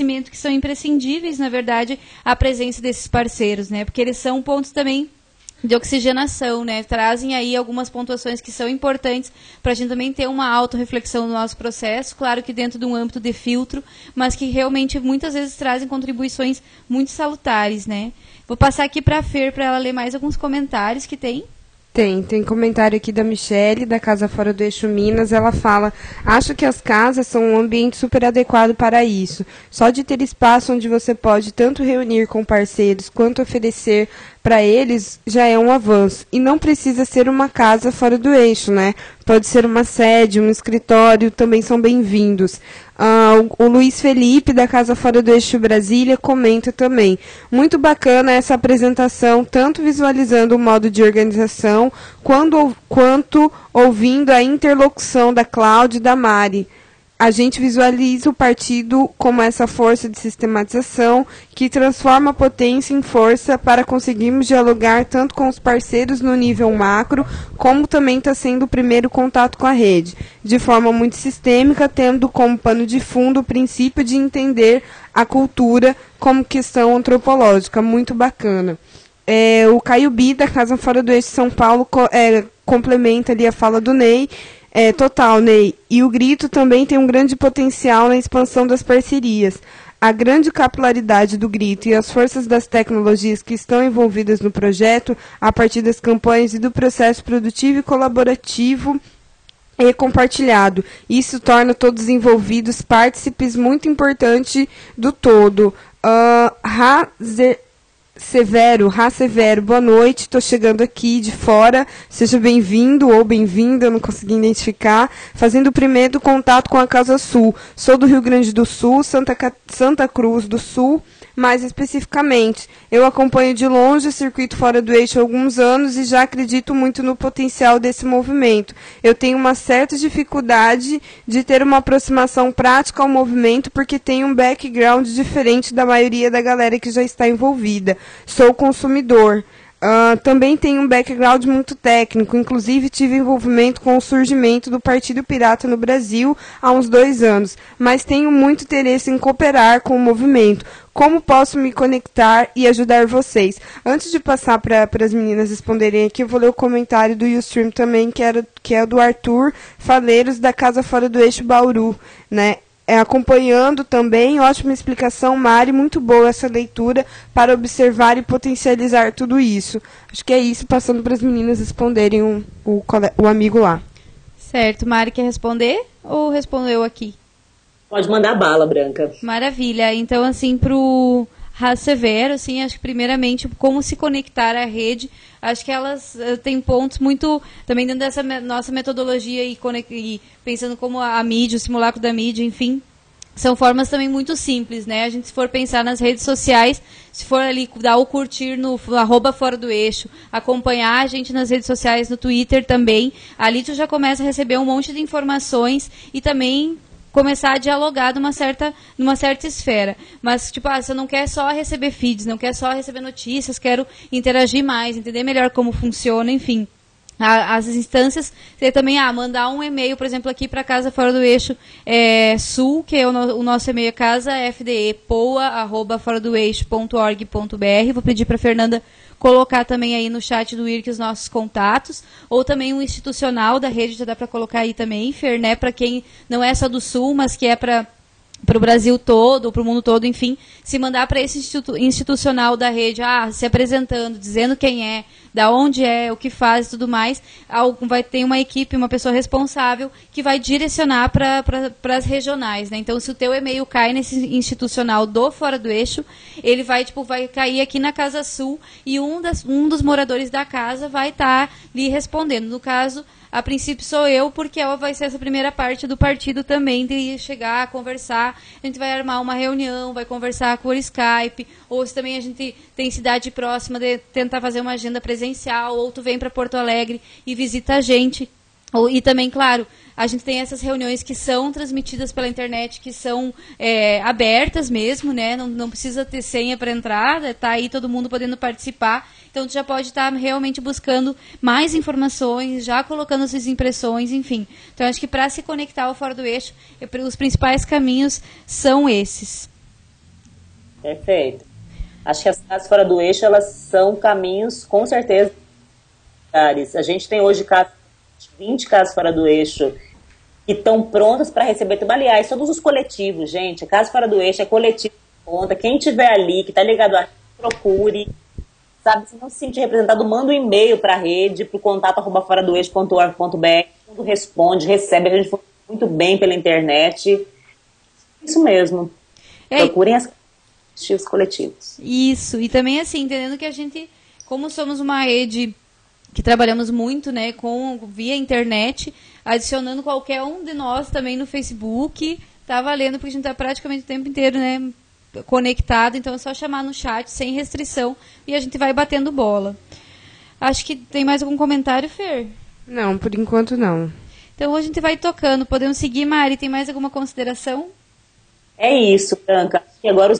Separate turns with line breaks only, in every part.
abastecimento que são imprescindíveis, na verdade, a presença desses parceiros, né? Porque eles são pontos também de oxigenação, né? Trazem aí algumas pontuações que são importantes para a gente também ter uma autorreflexão no nosso processo, claro que dentro de um âmbito de filtro, mas que realmente muitas vezes trazem contribuições muito salutares, né? Vou passar aqui para a Fer para ela ler mais alguns comentários que tem.
Tem comentário aqui da Michele, da Casa Fora do Eixo Minas. Ela fala: acho que as casas são um ambiente super adequado para isso. Só de ter espaço onde você pode tanto reunir com parceiros quanto oferecer para eles já é um avanço. E não precisa ser uma casa fora do eixo, né? Pode ser uma sede, um escritório, também são bem-vindos. O Luiz Felipe, da Casa Fora do Eixo Brasília, comenta também: muito bacana essa apresentação, tanto visualizando o modo de organização, quanto ouvindo a interlocução da Cláudia e da Mari. A gente visualiza o partido como essa força de sistematização que transforma a potência em força para conseguirmos dialogar tanto com os parceiros no nível macro, como também está sendo o primeiro contato com a rede, de forma muito sistêmica, tendo como pano de fundo o princípio de entender a cultura como questão antropológica. Muito bacana. O Caio Bi, da Casa Fora do Eixo São Paulo, complementa ali a fala do Ney. Total, Ney. E o Grito também tem um grande potencial na expansão das parcerias. A grande capilaridade do Grito e as forças das tecnologias que estão envolvidas no projeto, a partir das campanhas e do processo produtivo e colaborativo e compartilhado. Isso torna todos os envolvidos partícipes muito importante do todo. Severo, boa noite, estou chegando aqui de fora, seja bem-vindo ou bem-vinda, eu não consegui identificar, fazendo o primeiro contato com a Casa Sul. Sou do Rio Grande do Sul, Santa Cruz do Sul, mais especificamente. Eu acompanho de longe o circuito Fora do Eixo há alguns anos e já acredito muito no potencial desse movimento. Eu tenho uma certa dificuldade de ter uma aproximação prática ao movimento porque tenho um background diferente da maioria da galera que já está envolvida. Sou consumidor. Também tenho um background muito técnico, inclusive tive envolvimento com o surgimento do Partido Pirata no Brasil há uns 2 anos, mas tenho muito interesse em cooperar com o movimento. Como posso me conectar e ajudar vocês? Antes de passar para as meninas responderem aqui, eu vou ler o comentário do Ustream também, que é o do Arthur Faleiros, da Casa Fora do Eixo Bauru, né? Acompanhando também, ótima explicação, Mari, muito boa essa leitura para observar e potencializar tudo isso. Acho que é isso, passando para as meninas responderem o amigo lá.
Certo, Mari, quer responder ou respondo eu aqui?
Pode mandar bala, Branca.
Maravilha, então assim, para o Severo, assim, acho que primeiramente como se conectar à rede, acho que elas têm pontos muito, também dentro dessa nossa metodologia e pensando como a mídia, o simulacro da mídia, enfim, são formas também muito simples, né? A gente, se for pensar nas redes sociais, se for ali dar o curtir no @fora do eixo, acompanhar a gente nas redes sociais, no Twitter também, ali tu já começa a receber um monte de informações e também começar a dialogar numa certa esfera. Mas, tipo, você não quer só receber feeds, não quer só receber notícias, quero interagir mais, entender melhor como funciona, enfim. As instâncias, você também, mandar um e-mail, por exemplo, aqui para Casa Fora do Eixo Sul, que é o nosso e-mail, casafdepoa@foradoeixo.org.br. Vou pedir para a Fernanda colocar também aí no chat do IRC os nossos contatos, ou também um institucional da rede, já dá para colocar aí também, Fer, né, para quem não é só do Sul, mas que é para o Brasil todo, para o mundo todo, enfim, se mandar para esse institucional da rede, se apresentando, dizendo quem é, da onde é, o que faz e tudo mais, vai ter uma equipe, uma pessoa responsável que vai direcionar para as regionais, né? Então, se o teu e-mail cai nesse institucional do Fora do Eixo, ele vai cair aqui na Casa Sul e um dos moradores da casa vai estar lhe respondendo. No caso, a princípio sou eu, porque ela vai ser essa primeira parte do partido também, de chegar, conversar, a gente vai armar uma reunião, vai conversar por Skype, ou se também a gente tem cidade próxima, de tentar fazer uma agenda presencial, ou tu vem para Porto Alegre e visita a gente. E também, claro, a gente tem essas reuniões que são transmitidas pela internet, que são abertas mesmo, né? Não precisa ter senha para entrar, tá aí todo mundo podendo participar. Então, tu já pode estar realmente buscando mais informações, já colocando suas impressões, enfim. Então, acho que para se conectar ao Fora do Eixo, os principais caminhos são esses.
Perfeito. Acho que as casas fora do eixo, elas são caminhos, com certeza, necessários. A gente tem hoje 20 casas fora do eixo que estão prontas para receber tudo. Aliás, todos os coletivos, gente, a casa fora do eixo é coletivo de conta. Quem tiver ali, que está ligado a procure, sabe, se não se sentir representado, manda um e-mail para a rede, para o contato@foradoeixo.org.br, todo mundo responde, recebe, a gente funciona muito bem pela internet. Isso mesmo. Procurem os coletivos.
Isso, e também assim, entendendo que a gente, como somos uma rede que trabalhamos muito, né, via internet, adicionando qualquer um de nós também no Facebook, tá valendo, porque a gente tá praticamente o tempo inteiro, né, conectado, então é só chamar no chat, sem restrição, e a gente vai batendo bola. Acho que tem mais algum comentário, Fer?
Não, por enquanto não.
Então a gente vai tocando, podemos seguir, Mari, tem mais alguma consideração?
É isso, Branca. E agora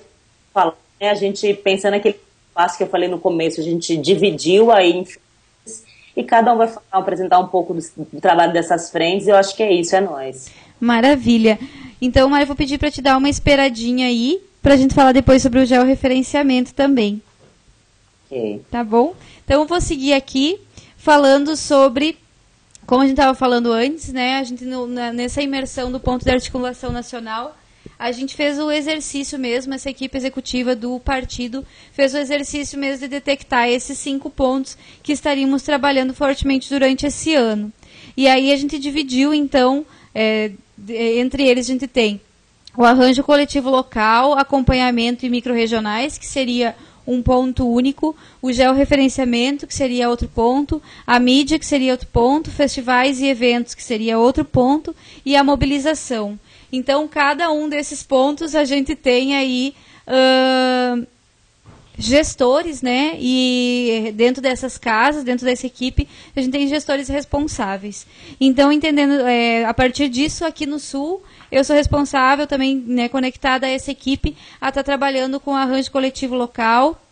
a gente, pensando naquele passo que eu falei no começo, a gente dividiu aí em frentes, e cada um vai apresentar um pouco do trabalho dessas frentes, e eu acho que é isso, é nóis.
Maravilha. Então, Mari, eu vou pedir para te dar uma esperadinha aí, para a gente falar depois sobre o georreferenciamento também.
Ok.
Tá bom? Então, eu vou seguir aqui falando sobre, como a gente estava falando antes, né? A gente, nessa imersão do ponto de articulação nacional, a gente fez o exercício mesmo, essa equipe executiva do partido fez o exercício mesmo de detectar esses 5 pontos que estaríamos trabalhando fortemente durante esse ano. E aí a gente dividiu, então, entre eles a gente tem o arranjo coletivo local, acompanhamento e microrregionais, que seria um ponto único, o georreferenciamento, que seria outro ponto, a mídia, que seria outro ponto, festivais e eventos, que seria outro ponto, e a mobilização. Então, cada um desses pontos a gente tem aí gestores, né? E dentro dessas casas, dentro dessa equipe, a gente tem gestores responsáveis. Então, entendendo, a partir disso, aqui no Sul, eu sou responsável também, né, conectada a essa equipe, a estar trabalhando com o arranjo coletivo local,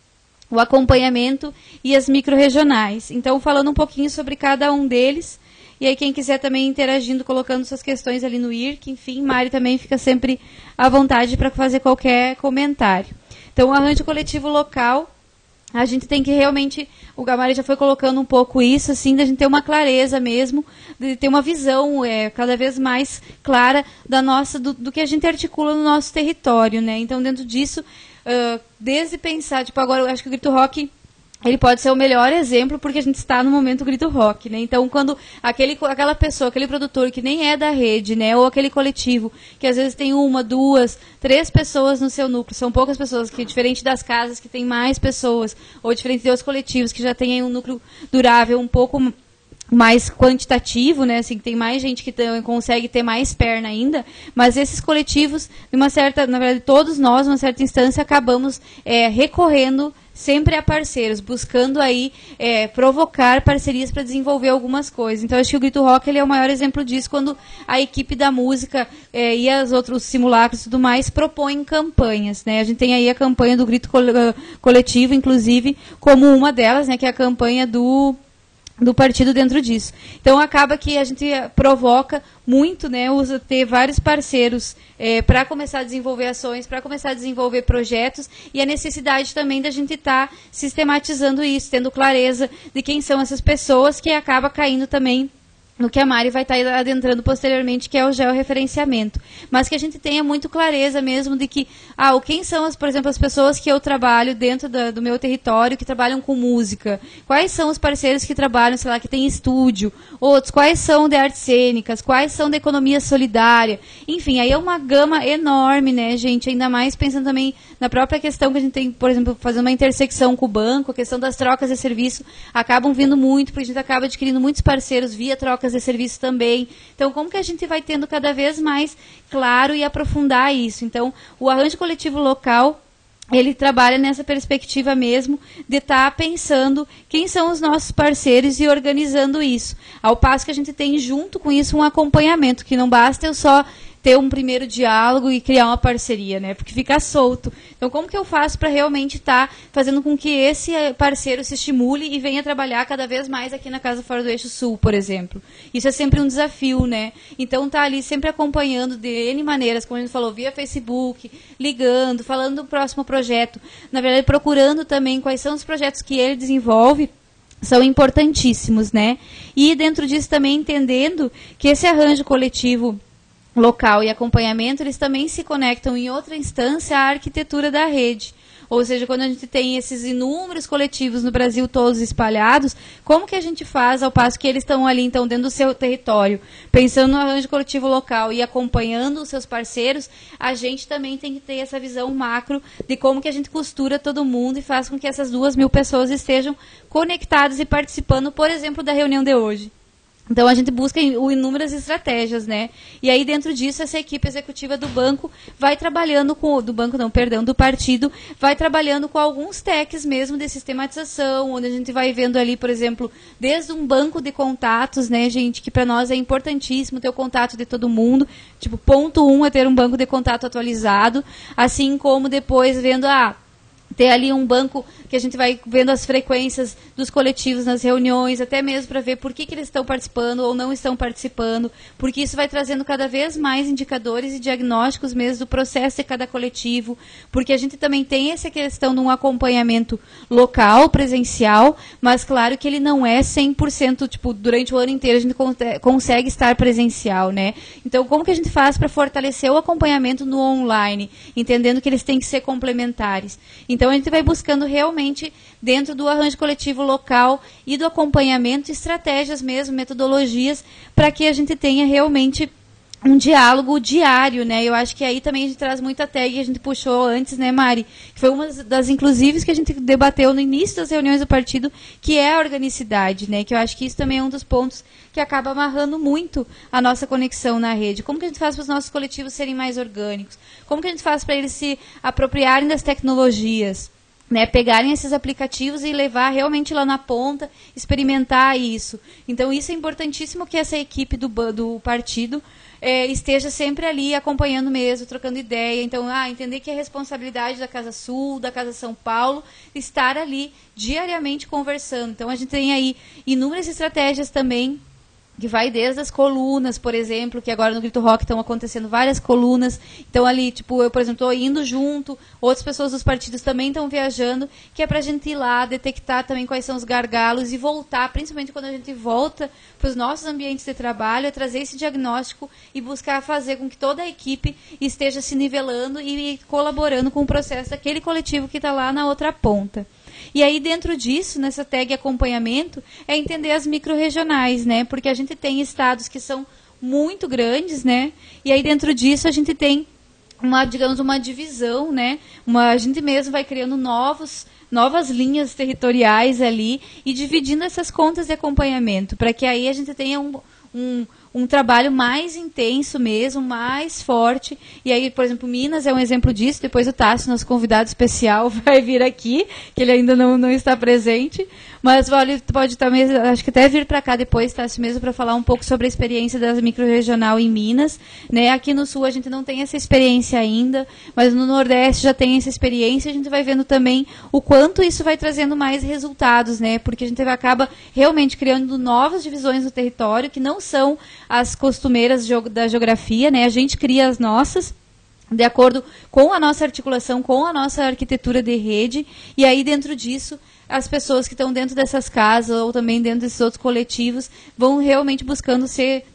o acompanhamento e as microrregionais. Então, falando um pouquinho sobre cada um deles. E aí, quem quiser também interagindo, colocando suas questões ali no IRC, enfim, Mari também fica sempre à vontade para fazer qualquer comentário. Então, o arranjo coletivo local, a gente tem que realmente, o Gamari já foi colocando um pouco isso, assim, da gente ter uma clareza mesmo, de ter uma visão cada vez mais clara do que a gente articula no nosso território, né? Então, dentro disso, desde pensar, tipo, agora eu acho que o Grito Rock, ele pode ser o melhor exemplo, porque a gente está no momento Grito Rock, né? Então, quando aquela pessoa, aquele produtor que nem é da rede, né? Ou aquele coletivo, que às vezes tem 1, 2, 3 pessoas no seu núcleo, são poucas pessoas, que diferente das casas que tem mais pessoas, ou diferente de outros coletivos que já tem aí um núcleo durável um pouco mais quantitativo, né? Assim, tem mais gente que consegue ter mais perna ainda, mas esses coletivos, na verdade, todos nós, numa certa instância, acabamos recorrendo sempre a parceiros, buscando aí provocar parcerias para desenvolver algumas coisas. Então, acho que o Grito Rock ele é o maior exemplo disso, quando a equipe da música e os outros simulacros e tudo mais propõem campanhas, né? A gente tem aí a campanha do Grito Coletivo, inclusive, como uma delas, né? Que é a campanha do partido dentro disso. Então, acaba que a gente provoca muito, né, ter vários parceiros para começar a desenvolver ações, para começar a desenvolver projetos, e a necessidade também da gente estar sistematizando isso, tendo clareza de quem são essas pessoas, que acaba caindo também no que a Mari vai estar adentrando posteriormente, que é o georreferenciamento. Mas que a gente tenha muito clareza mesmo de que, quem são, por exemplo, as pessoas que eu trabalho dentro do meu território, que trabalham com música, quais são os parceiros que trabalham, sei lá, que tem estúdio, outros, quais são de artes cênicas, quais são da economia solidária, enfim, aí é uma gama enorme, né, gente, ainda mais pensando também na própria questão que a gente tem, por exemplo, fazendo uma intersecção com o banco, a questão das trocas de serviço, acabam vindo muito, porque a gente acaba adquirindo muitos parceiros via trocas de serviço também. Então, como que a gente vai tendo cada vez mais claro e aprofundar isso? Então, o arranjo coletivo local, ele trabalha nessa perspectiva mesmo de estar pensando quem são os nossos parceiros e organizando isso. Ao passo que a gente tem junto com isso um acompanhamento, que não basta eu só ter um primeiro diálogo e criar uma parceria, né? Porque fica solto. Então, como que eu faço para realmente estar fazendo com que esse parceiro se estimule e venha trabalhar cada vez mais aqui na Casa Fora do Eixo Sul, por exemplo? Isso é sempre um desafio, né? Então, tá ali sempre acompanhando de N maneiras, como a gente falou, via Facebook, ligando, falando do próximo projeto. Na verdade, procurando também quais são os projetos que ele desenvolve, são importantíssimos, né? E dentro disso também entendendo que esse arranjo coletivo local e acompanhamento, eles também se conectam em outra instância à arquitetura da rede. Ou seja, quando a gente tem esses inúmeros coletivos no Brasil todos espalhados, como que a gente faz ao passo que eles estão ali, então, dentro do seu território, pensando no arranjo coletivo local e acompanhando os seus parceiros, a gente também tem que ter essa visão macro de como que a gente costura todo mundo e faz com que essas 2.000 pessoas estejam conectadas e participando, por exemplo, da reunião de hoje. Então, a gente busca inúmeras estratégias, né? E aí, dentro disso, essa equipe executiva do banco vai trabalhando com... do partido, vai trabalhando com alguns techs mesmo de sistematização, onde a gente vai vendo ali, por exemplo, desde um banco de contatos, né, gente, que para nós é importantíssimo ter o contato de todo mundo. Tipo, ponto 1 é ter um banco de contato atualizado, assim como depois vendo ter ali um banco que a gente vai vendo as frequências dos coletivos nas reuniões, até mesmo para ver por que eles estão participando ou não estão participando, porque isso vai trazendo cada vez mais indicadores e diagnósticos mesmo do processo de cada coletivo, porque a gente também tem essa questão de um acompanhamento local, presencial, mas claro que ele não é 100%, tipo, durante o ano inteiro a gente consegue estar presencial, né? Então, como que a gente faz para fortalecer o acompanhamento no online, entendendo que eles têm que ser complementares? Então, a gente vai buscando realmente, dentro do arranjo coletivo local e do acompanhamento, estratégias mesmo, metodologias, para que a gente tenha realmente um diálogo diário, né? Eu acho que aí também a gente traz muita tag que a gente puxou antes, né, Mari? Que foi uma das, inclusive, que a gente debateu no início das reuniões do partido, que é a organicidade, né? Que eu acho que isso também é um dos pontos que acaba amarrando muito a nossa conexão na rede. Como que a gente faz para os nossos coletivos serem mais orgânicos? Como que a gente faz para eles se apropriarem das tecnologias? Né, pegarem esses aplicativos e levar realmente lá na ponta, experimentar isso. Então, isso é importantíssimo que essa equipe do partido esteja sempre ali acompanhando mesmo, trocando ideia. Então, entender que é responsabilidade da Casa Sul, da Casa São Paulo, estar ali diariamente conversando. Então, a gente tem aí inúmeras estratégias também, que vai desde as colunas, por exemplo, que agora no Grito Rock estão acontecendo várias colunas. Então, ali, tipo, eu, por exemplo, estou indo junto, outras pessoas dos partidos também estão viajando, que é para a gente ir lá, detectar também quais são os gargalos e voltar, principalmente quando a gente volta para os nossos ambientes de trabalho, a trazer esse diagnóstico e buscar fazer com que toda a equipe esteja se nivelando e colaborando com o processo daquele coletivo que está lá na outra ponta. E aí, dentro disso, nessa tag acompanhamento, é entender as micro-regionais, né? Porque a gente tem estados que são muito grandes, né? E aí, dentro disso, a gente tem uma divisão, né? A gente mesmo vai criando novas linhas territoriais ali e dividindo essas contas de acompanhamento, para que aí a gente tenha um trabalho mais intenso mesmo, mais forte. E aí, por exemplo, Minas é um exemplo disso. Depois o Tássio, nosso convidado especial, vai vir aqui, que ele ainda não está presente. Mas pode também, acho que até vir para cá depois, Tássio, mesmo, para falar um pouco sobre a experiência da microrregional em Minas. Né? Aqui no Sul a gente não tem essa experiência ainda, mas no Nordeste já tem essa experiência. A gente vai vendo também o quanto isso vai trazendo mais resultados, né? Porque a gente acaba realmente criando novas divisões no território, que não são as costumeiras da geografia, né? A gente cria as nossas, de acordo com a nossa articulação, com a nossa arquitetura de rede, e aí dentro disso as pessoas que estão dentro dessas casas ou também dentro desses outros coletivos vão realmente buscando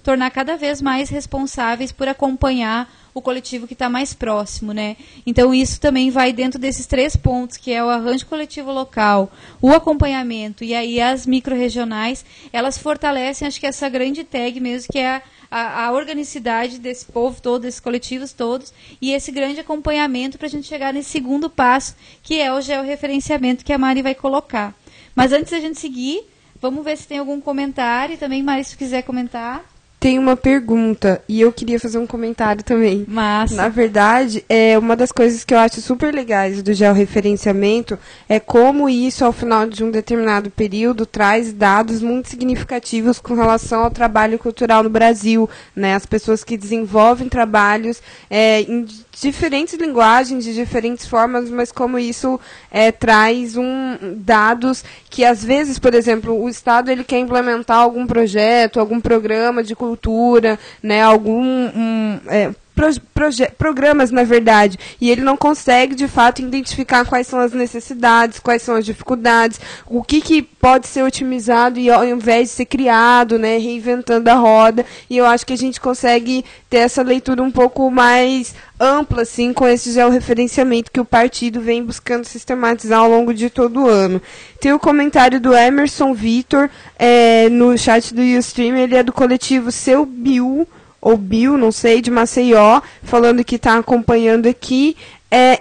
tornar cada vez mais responsáveis por acompanhar o coletivo que está mais próximo, né? Então, isso também vai dentro desses 3 pontos, que é o arranjo coletivo local, o acompanhamento e aí as micro-regionais, elas fortalecem, acho que essa grande tag mesmo, que é a organicidade desse povo todo, desses coletivos todos, e esse grande acompanhamento para a gente chegar nesse segundo passo, que é o georreferenciamento que a Mari vai colocar. Mas antes da gente seguir, vamos ver se tem algum comentário. Também, Mari, se quiser comentar.
tem uma pergunta e eu queria fazer um comentário também.
Massa.
Na verdade, uma das coisas que eu acho super legais do georreferenciamento é como isso, ao final de um determinado período, traz dados muito significativos com relação ao trabalho cultural no Brasil, né? As pessoas que desenvolvem trabalhos em diferentes linguagens, de diferentes formas, mas como isso traz dados que, às vezes, por exemplo, o Estado ele quer implementar algum projeto, algum programa de cultura, né, programas, na verdade, e ele não consegue, de fato, identificar quais são as necessidades, quais são as dificuldades, o que pode ser otimizado e ao invés de ser criado, né, reinventando a roda, e eu acho que a gente consegue ter essa leitura um pouco mais ampla, assim, com esse georreferenciamento que o partido vem buscando sistematizar ao longo de todo o ano. Tem o comentário do Emerson Vitor no chat do Ustream, ele é do coletivo Seu Biu, ou Bill, não sei, de Maceió, falando que está acompanhando aqui.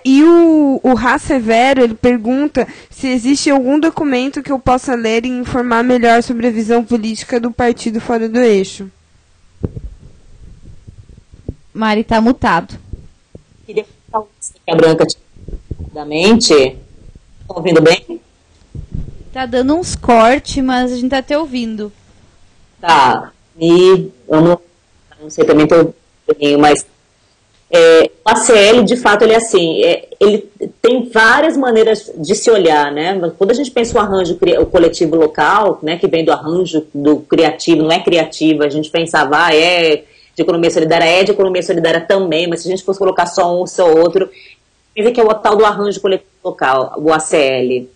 E o Rá Severo, ele pergunta se existe algum documento que eu possa ler e informar melhor sobre a visão política do partido fora do eixo.
Mari, está mutado.
Queria falar que a Branca rapidamente. Estão ouvindo bem?
Tá dando uns cortes, mas a gente tá até ouvindo.
Tá. E eu não sei, também estou um pouquinho, mas o ACL, de fato, ele é assim, ele tem várias maneiras de se olhar, né? Quando a gente pensa o arranjo, o coletivo local, né, que vem do arranjo do criativo, não é criativo, a gente pensava, de economia solidária, de economia solidária também, mas se a gente fosse colocar só um ou só outro, pensa que é o tal do arranjo coletivo local, o ACL.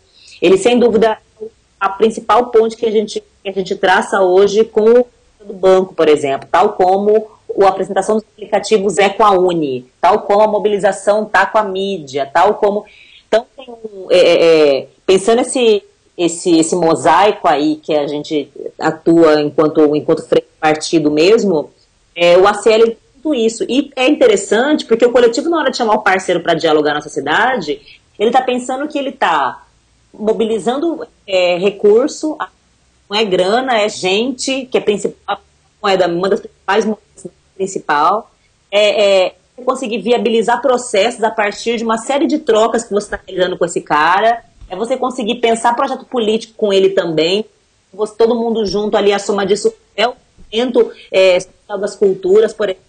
Ele, sem dúvida, é a principal ponte que a gente traça hoje com do banco, por exemplo, tal como a apresentação dos aplicativos é com a Uni, tal como a mobilização está com a mídia, tal como... Então, pensando esse mosaico aí que a gente atua enquanto frente partido mesmo, o ACL tem tudo isso. E é interessante porque o coletivo, na hora de chamar o parceiro para dialogar na nossa cidade, ele está pensando que ele está mobilizando recurso, não é grana, é gente, que é principal, uma das principais moedas principal, conseguir viabilizar processos a partir de uma série de trocas que você está realizando com esse cara, você conseguir pensar projeto político com ele também, todo mundo junto ali, a soma disso é o evento das culturas, por exemplo.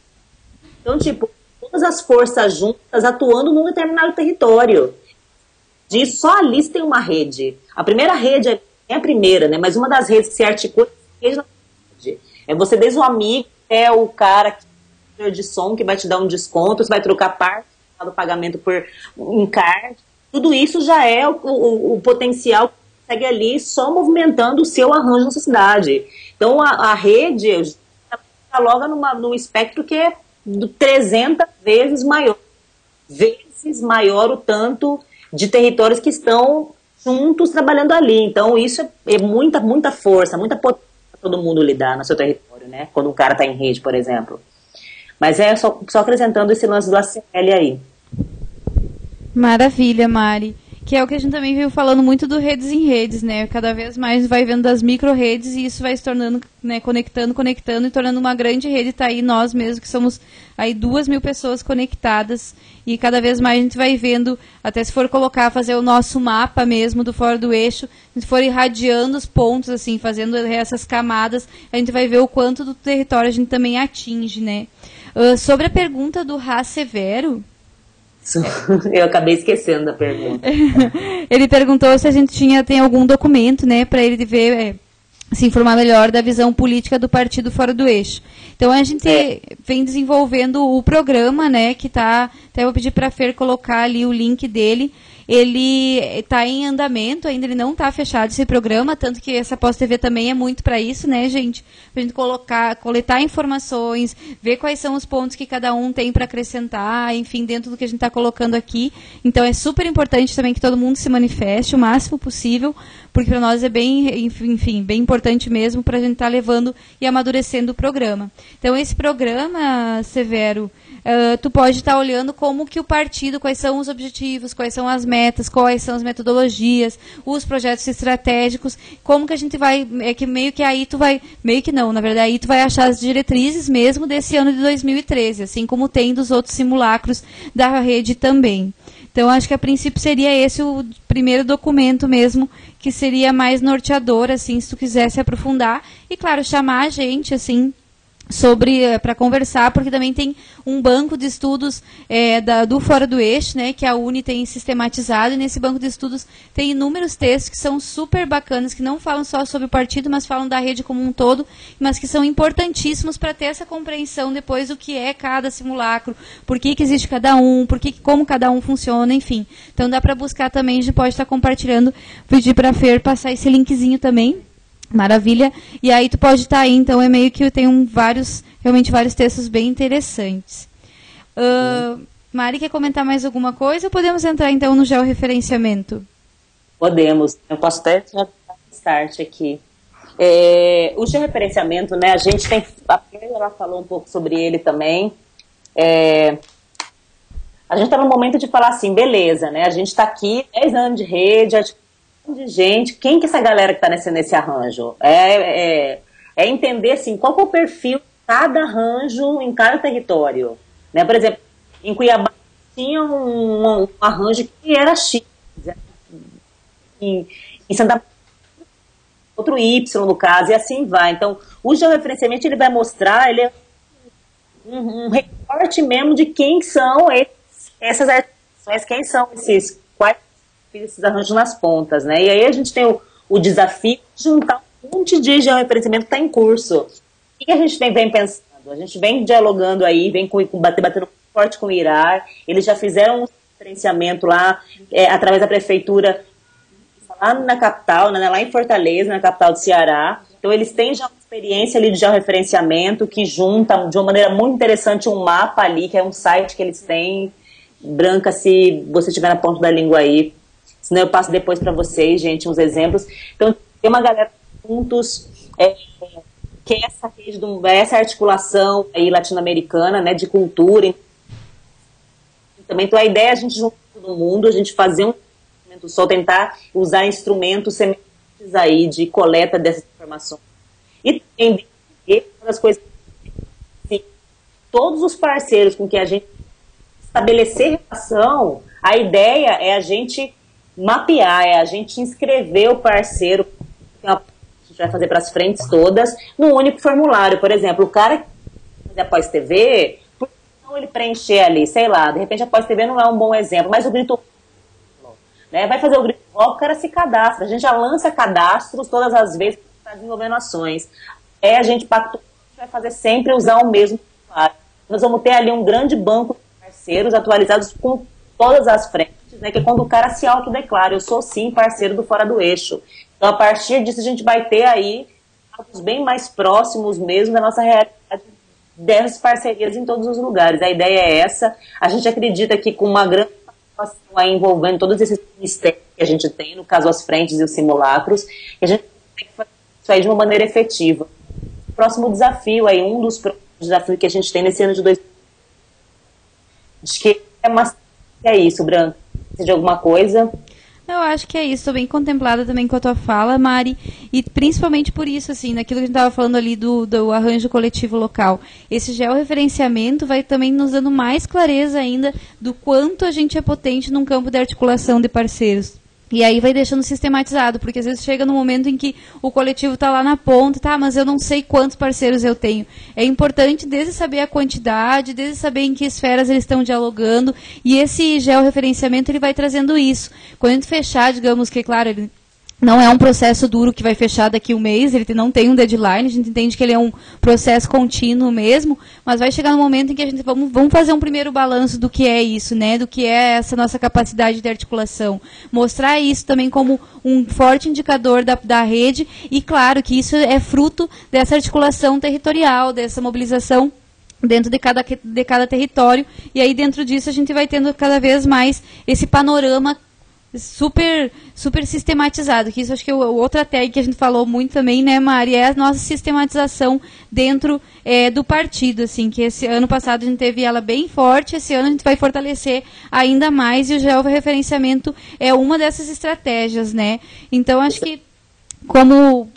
Então, tipo, todas as forças juntas atuando num determinado território. Disso, só ali tem uma rede. A primeira rede é a primeira, né? Mas uma das redes que se articula é você desde o amigo até o cara de som que vai te dar um desconto, você vai trocar parte do pagamento por encarte. Tudo isso já é o potencial que segue ali só movimentando o seu arranjo na sua cidade. Então a rede dialoga num espectro que é 300 vezes maior o tanto de territórios que estão juntos trabalhando ali. Então isso é muita força, muita potência para todo mundo lidar no seu território, né? Quando um cara está em rede, por exemplo. Mas só acrescentando esse lance do ACL aí.
Maravilha, Mari. Que é o que a gente também veio falando muito do redes em redes, né? Cada vez mais vai vendo das micro-redes e isso vai se tornando, né, conectando e tornando uma grande rede. Tá aí nós mesmos, que somos aí 2.000 pessoas conectadas e cada vez mais a gente vai vendo, até se for fazer o nosso mapa mesmo do Fora do Eixo, se for irradiando os pontos, assim, fazendo essas camadas, a gente vai ver o quanto do território a gente também atinge, né? Sobre a pergunta do Rá Severo...
Eu acabei esquecendo da pergunta.
Ele perguntou se a gente tem algum documento, né, para ele ver, se informar melhor da visão política do partido Fora do Eixo. Então a gente vem desenvolvendo o programa, né, que tá, até vou pedir para a Fer colocar ali o link dele. Ele está em andamento, ainda ele não está fechado esse programa, tanto que essa Pós-TV também é muito para isso, né, gente? Para a gente coletar informações, ver quais são os pontos que cada um tem para acrescentar, enfim, dentro do que a gente está colocando aqui. Então é super importante também que todo mundo se manifeste o máximo possível, porque para nós é bem importante mesmo para a gente estar levando e amadurecendo o programa. Então esse programa, Severo, tu pode estar olhando como que o partido, quais são os objetivos, quais são as metas, quais são as metodologias, os projetos estratégicos, como que a gente vai, que meio que aí tu vai, meio que não, na verdade aí tu vai achar as diretrizes mesmo desse ano de 2013, assim como tem dos outros simulacros da rede também. Então, acho que a princípio seria esse o primeiro documento mesmo, que seria mais norteador, assim, se tu quisesse aprofundar. E, claro, chamar a gente, assim, para conversar, porque também tem um banco de estudos do Fora do Eixo, né, que a Uni tem sistematizado, e nesse banco de estudos tem inúmeros textos que são super bacanas, que não falam só sobre o partido, mas falam da rede como um todo, mas que são importantíssimos para ter essa compreensão depois do que é cada simulacro, por que existe cada um, como cada um funciona, enfim. Então dá para buscar também, a gente pode estar compartilhando, pedir para a Fer passar esse linkzinho também. Maravilha. E aí tu pode estar aí, então é meio que tem realmente vários textos bem interessantes. Mari, quer comentar mais alguma coisa ou podemos entrar então no georreferenciamento?
Podemos. Eu posso até já dar um start aqui. O georreferenciamento, né, a gente tem, a Pedro, ela falou um pouco sobre ele também. A gente está no momento de falar assim, beleza, né, a gente está aqui, 10 anos de rede, de gente, quem que é essa galera que está nesse arranjo? É entender assim, qual que é o perfil de cada arranjo em cada território. Né? Por exemplo, em Cuiabá tinha um arranjo que era X, em Santa Maria, outro Y no caso, e assim vai. Então, o georreferenciamento ele vai mostrar, ele é um recorte mesmo de quem são essas articulações, quem são esses arranjos nas pontas, né? E aí a gente tem o desafio de juntar um monte de georreferenciamento que está em curso. O que a gente vem pensando? A gente vem dialogando aí, vem batendo forte com o IRAR, eles já fizeram um referenciamento lá, através da prefeitura, lá na capital, né, lá em Fortaleza, na capital do Ceará. Então eles têm já uma experiência ali de georreferenciamento que junta de uma maneira muito interessante um mapa ali, que é um site que eles têm. Branca, se você estiver na ponta da língua aí, senão eu passo depois para vocês, gente, uns exemplos. Então, tem uma galera juntos, que é essa rede, essa articulação aí latino-americana, né, de cultura. Também, então, a ideia é a gente juntar todo mundo, a gente fazer um instrumento só, tentar usar instrumentos semelhantes aí de coleta dessas informações. E também, uma das coisas, assim, todos os parceiros com que a gente estabelecer relação, a ideia é a gente mapear, é a gente inscrever o parceiro, que a gente vai fazer para as frentes todas, num único formulário. Por exemplo, o cara que vai fazer a pós-TV, por que não ele preencher ali, sei lá, de repente a pós-TV não é um bom exemplo, mas o grito, né, vai fazer o grito rock, o cara se cadastra, a gente já lança cadastros todas as vezes que está desenvolvendo ações. A gente pactua, a gente vai fazer sempre usar o mesmo formulário. Nós vamos ter ali um grande banco de parceiros atualizados com todas as frentes, né, que é quando o cara se autodeclara, eu sou sim parceiro do Fora do Eixo. Então, a partir disso, a gente vai ter aí dados bem mais próximos mesmo da nossa realidade dessas parcerias em todos os lugares. A ideia é essa. A gente acredita que com uma grande participação aí envolvendo todos esses ministérios que a gente tem, no caso as frentes e os simulacros, que a gente tem que fazer isso aí de uma maneira efetiva. O próximo desafio aí, um dos desafios que a gente tem nesse ano de 2020, acho que é isso, Branca. De alguma coisa?
Eu acho que é isso, estou bem contemplada também com a tua fala, Mari, e principalmente por isso, assim, naquilo que a gente estava falando ali do arranjo coletivo local. Esse georreferenciamento vai também nos dando mais clareza ainda do quanto a gente é potente num campo de articulação de parceiros. E aí vai deixando sistematizado, porque às vezes chega no momento em que o coletivo está lá na ponta, tá, mas eu não sei quantos parceiros eu tenho. É importante desde saber a quantidade, desde saber em que esferas eles estão dialogando, e esse georreferenciamento ele vai trazendo isso. Quando a gente fechar, digamos que, claro, ele não é um processo duro que vai fechar daqui um mês, ele não tem um deadline, a gente entende que ele é um processo contínuo mesmo, mas vai chegar no momento em que a gente vamos fazer um primeiro balanço do que é isso, né, do que é essa nossa capacidade de articulação. Mostrar isso também como um forte indicador da rede, e claro que isso é fruto dessa articulação territorial, dessa mobilização dentro de cada território, e aí dentro disso a gente vai tendo cada vez mais esse panorama super sistematizado, que isso acho que é outra tag que a gente falou muito também, né, Mari, é a nossa sistematização dentro do partido, assim, que esse ano passado a gente teve ela bem forte, esse ano a gente vai fortalecer ainda mais, e o georreferenciamento é uma dessas estratégias, né? Então, acho que como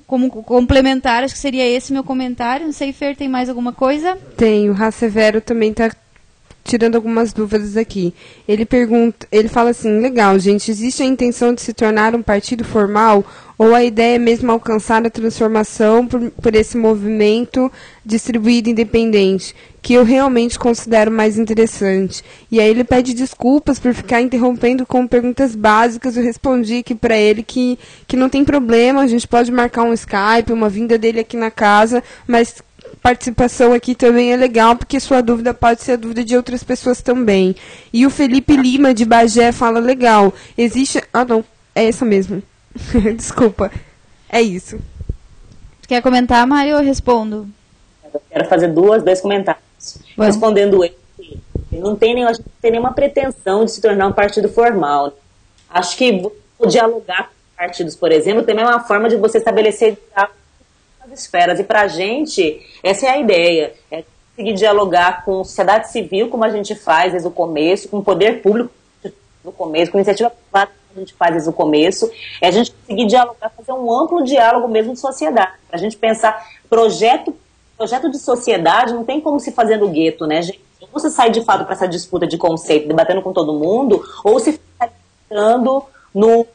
complementar, acho que seria esse meu comentário. Não sei, Fer, tem mais alguma coisa?
Tem, o Rá Severo também está tirando algumas dúvidas aqui. Ele fala assim, legal, gente, existe a intenção de se tornar um partido formal ou a ideia é mesmo alcançar a transformação por esse movimento distribuído independente, que eu realmente considero mais interessante. E aí ele pede desculpas por ficar interrompendo com perguntas básicas. Eu respondi aqui para ele que não tem problema, a gente pode marcar um Skype, uma vinda dele aqui na casa, mas participação aqui também é legal, porque sua dúvida pode ser a dúvida de outras pessoas também. E o Felipe Lima, de Bagé, fala, legal, existe... Ah, não, é essa mesmo. Desculpa, é isso.
Quer comentar, Mari, ou eu respondo?
Eu quero fazer dois comentários. Vamos. Respondendo ele, a gente não tem nenhuma pretensão de se tornar um partido formal. Acho que dialogar com partidos, por exemplo, também é uma forma de você estabelecer as esferas. E para a gente, essa é a ideia. É conseguir dialogar com a sociedade civil, como a gente faz desde o começo, com o poder público no começo, com iniciativa privada, a gente faz desde o começo, é a gente conseguir dialogar, fazer um amplo diálogo mesmo de sociedade, a gente pensar projeto de sociedade não tem como se fazer no gueto, né, gente? Ou você sai de fato para essa disputa de conceito, debatendo com todo mundo, ou se fica entrando num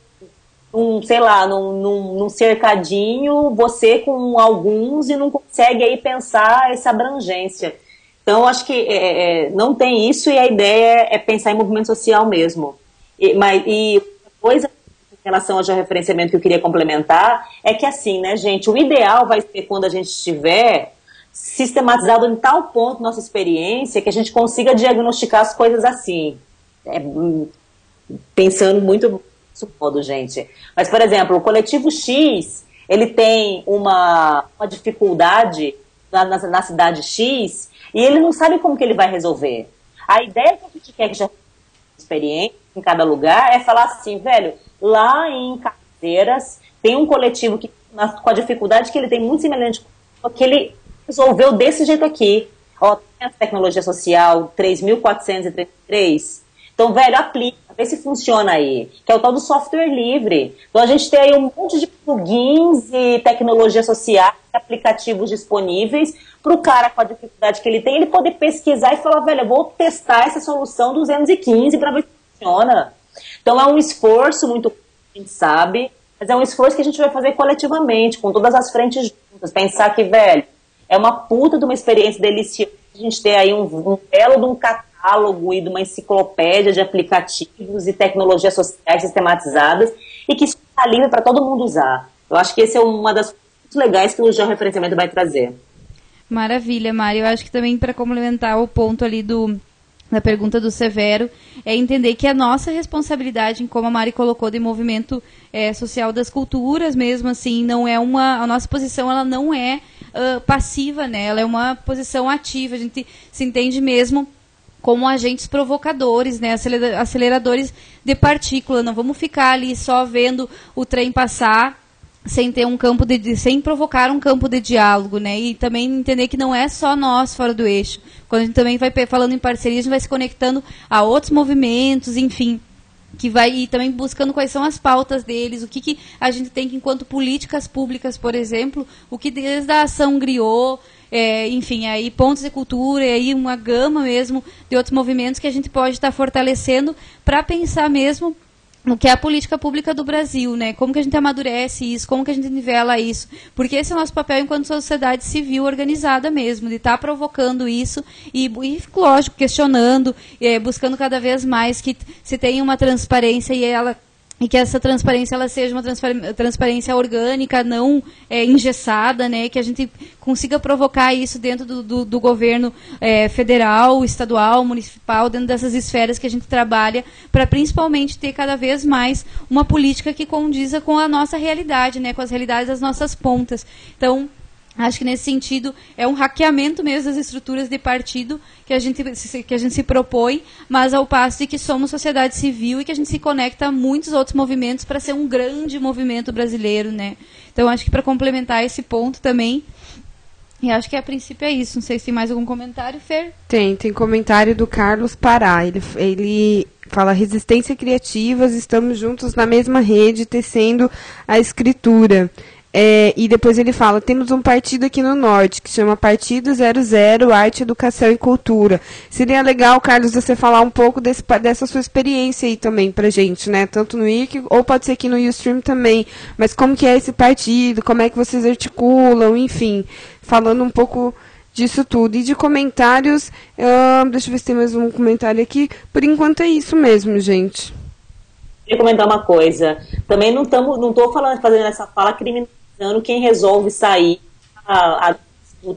cercadinho, você com alguns, e não consegue aí pensar essa abrangência. Então, acho que não tem isso, e a ideia é pensar em movimento social mesmo. E coisa em relação ao georreferenciamento que eu queria complementar é que, assim, né, gente, o ideal vai ser quando a gente estiver sistematizado em tal ponto nossa experiência que a gente consiga diagnosticar as coisas assim. Pensando muito nesse modo, gente. Mas, por exemplo, o coletivo X, ele tem uma dificuldade na cidade X e ele não sabe como que ele vai resolver. A ideia que a gente quer que já experiência em cada lugar é falar assim, velho, lá em Caieiras tem um coletivo que, com a dificuldade que ele tem, muito semelhante com que ele resolveu desse jeito aqui. Ó, tem a tecnologia social 3.433. Então, velho, aplica, vê se funciona aí, que é o tal do software livre. Então, a gente tem aí um monte de plugins e tecnologia social, aplicativos disponíveis para o cara com a dificuldade que ele tem, ele poder pesquisar e falar, velho, eu vou testar essa solução 215 para ver se funciona. Então, é um esforço muito, a gente sabe, mas é um esforço que a gente vai fazer coletivamente, com todas as frentes juntas. Pensar que, velho, é uma puta de uma experiência deliciosa a gente ter aí um belo de um catálogo e de uma enciclopédia de aplicativos e tecnologias sociais sistematizadas e que isso está livre para todo mundo usar. Eu acho que esse é uma das coisas muito legais que o georreferenciamento vai trazer.
Maravilha, Mari. Eu acho que também, para complementar o ponto ali da pergunta do Severo, é entender que a nossa responsabilidade, em como a Mari colocou, de movimento social das culturas mesmo, assim, não é a nossa posição, ela não é passiva, né? Ela é uma posição ativa. A gente se entende mesmo como agentes provocadores, né? Aceleradores de partícula. Não vamos ficar ali só vendo o trem passar sem ter sem provocar um campo de diálogo, né? E também entender que não é só nós fora do eixo. Quando a gente também vai falando em parceria, a gente vai se conectando a outros movimentos, enfim, que vai e também buscando quais são as pautas deles, o que a gente tem que, enquanto políticas públicas, por exemplo, o que desde a ação griot, enfim, aí pontos de cultura, e aí uma gama mesmo de outros movimentos que a gente pode estar fortalecendo para pensar mesmo no que é a política pública do Brasil, né? Como que a gente amadurece isso, como que a gente nivela isso, porque esse é o nosso papel enquanto sociedade civil organizada mesmo, de estar provocando isso e lógico, questionando, buscando cada vez mais que se tenha uma transparência e que essa transparência ela seja uma transparência orgânica, não engessada, né? Que a gente consiga provocar isso dentro do governo federal, estadual, municipal, dentro dessas esferas que a gente trabalha, para principalmente ter cada vez mais uma política que condiza com a nossa realidade, né? Com as realidades das nossas pontas. Então, Acho que nesse sentido é um hackeamento mesmo das estruturas de partido que a gente se propõe, mas ao passo de que somos sociedade civil e que a gente se conecta a muitos outros movimentos para ser um grande movimento brasileiro, né? Então acho que para complementar esse ponto também, e acho que a princípio é isso. Não sei se tem mais algum comentário, Fer?
Tem comentário do Carlos Pará. Ele fala: resistência criativas, estamos juntos na mesma rede, tecendo a escritura. E depois ele fala: temos um partido aqui no Norte, que chama Partido 00 Arte, Educação e Cultura. Seria legal, Carlos, você falar um pouco dessa sua experiência aí também pra gente, né? Tanto no IRC, ou pode ser aqui no Ustream também. Mas como que é esse partido, como é que vocês articulam, enfim, falando um pouco disso tudo. E de comentários, deixa eu ver se tem mais um comentário aqui. Por enquanto é isso mesmo, gente.
Queria comentar uma coisa. Também não estou fazendo essa fala criminalizando quem resolve sair o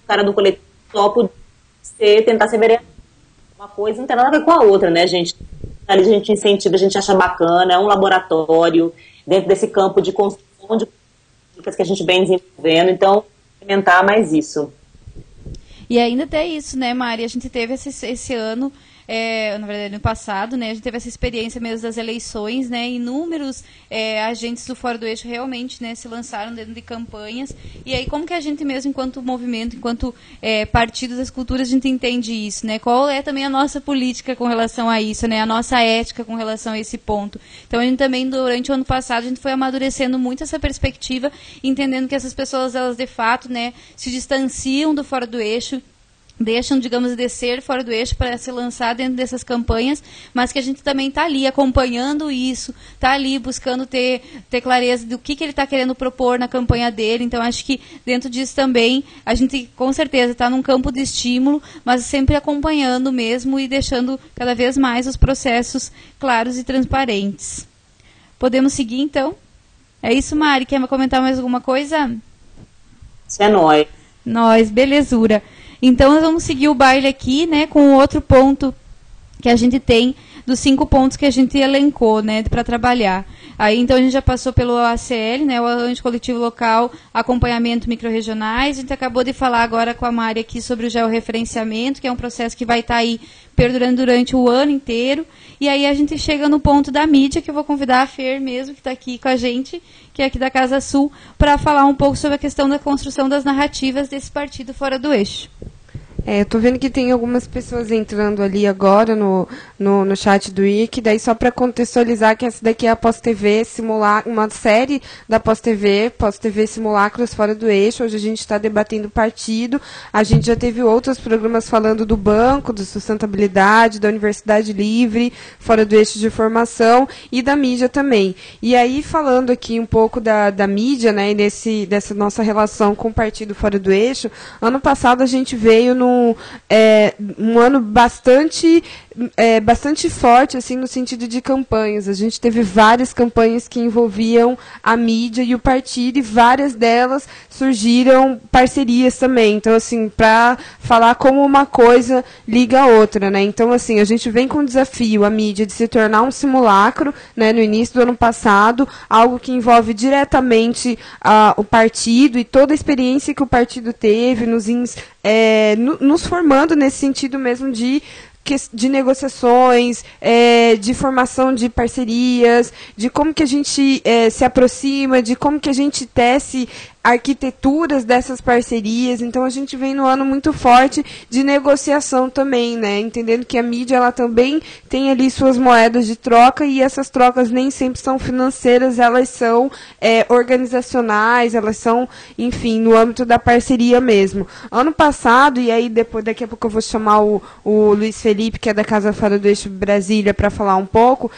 cara do coletivo só por tentar ser vereador. Uma coisa não tem nada a ver com a outra, né, gente? Ali a gente incentiva, a gente acha bacana, é um laboratório dentro desse campo de construção de políticas que a gente vem desenvolvendo. Então, implementar mais isso.
E ainda até isso, né, Mari? A gente teve esse ano, na verdade, no passado, né, a gente teve essa experiência mesmo das eleições, né, inúmeros agentes do Fora do Eixo realmente, né, se lançaram dentro de campanhas. E aí, como que a gente mesmo, enquanto movimento, enquanto partido das culturas, a gente entende isso, né? Qual é também a nossa política com relação a isso, né? A nossa ética com relação a esse ponto. Então, a gente também, durante o ano passado, a gente foi amadurecendo muito essa perspectiva, entendendo que essas pessoas, elas de fato, né, se distanciam do Fora do Eixo, deixam, digamos, de ser fora do eixo para se lançar dentro dessas campanhas, mas que a gente também está ali acompanhando isso, está ali buscando ter clareza do que ele está querendo propor na campanha dele. Então, acho que dentro disso também a gente, com certeza, está num campo de estímulo, mas sempre acompanhando mesmo e deixando cada vez mais os processos claros e transparentes. Podemos seguir, então? É isso, Mari? Quer comentar mais alguma coisa?
Isso é nóis.
Nós, belezura. Então, nós vamos seguir o baile aqui, né, com o outro ponto que a gente tem, dos 5 pontos que a gente elencou, né, para trabalhar. Aí, então, a gente já passou pelo ACL, né, o Anticoletivo Local, acompanhamento microrregionais. A gente acabou de falar agora com a Mari aqui sobre o georreferenciamento, que é um processo que vai estar aí perdurando durante o ano inteiro. E aí a gente chega no ponto da mídia, que eu vou convidar a Fer mesmo, que está aqui com a gente, que é aqui da Casa Sul, para falar um pouco sobre a questão da construção das narrativas desse partido fora do eixo.
Eu tô vendo que tem algumas pessoas entrando ali agora no chat do IRC, daí só para contextualizar que essa daqui é a Pós-TV, uma série da Pós-TV Simulacros Fora do Eixo. Hoje a gente está debatendo o partido, a gente já teve outros programas falando do banco, da sustentabilidade, da Universidade Livre, Fora do Eixo de Formação e da mídia também. E aí, falando aqui um pouco da mídia, né, e dessa nossa relação com o partido Fora do Eixo, ano passado a gente veio um ano bastante forte, assim, no sentido de campanhas. A gente teve várias campanhas que envolviam a mídia e o partido, e várias delas surgiram parcerias também. Então, assim, para falar como uma coisa liga a outra, né? Então, assim, a gente vem com o desafio, a mídia, de se tornar um simulacro, né, no início do ano passado, algo que envolve diretamente o partido e toda a experiência que o partido teve, nos formando nesse sentido mesmo de negociações, de formação de parcerias, de como que a gente se aproxima, de como que a gente tece arquiteturas dessas parcerias. Então, a gente vem no ano muito forte de negociação também, né? Entendendo que a mídia, ela também tem ali suas moedas de troca, e essas trocas nem sempre são financeiras, elas são organizacionais, elas são, enfim, no âmbito da parceria mesmo. Ano passado, e aí daqui a pouco eu vou chamar o Luiz Felipe, que é da Casa Fora do Eixo Brasília, para falar um pouco,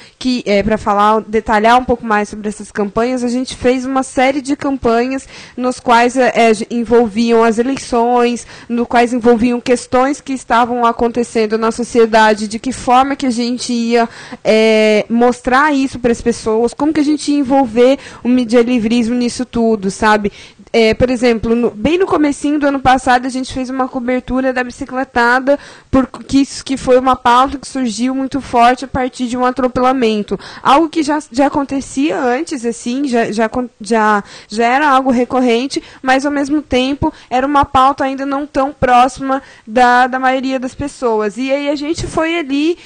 detalhar um pouco mais sobre essas campanhas. A gente fez uma série de campanhas nos quais envolviam as eleições, no quais envolviam questões que estavam acontecendo na sociedade, de que forma que a gente ia mostrar isso para as pessoas, como que a gente ia envolver o medialivrismo nisso tudo, sabe? por exemplo, bem no comecinho do ano passado, a gente fez uma cobertura da bicicletada, que foi uma pauta que surgiu muito forte a partir de um atropelamento. Algo que já acontecia antes, assim, já era algo recorrente, mas ao mesmo tempo era uma pauta ainda não tão próxima da maioria das pessoas. E aí a gente foi ali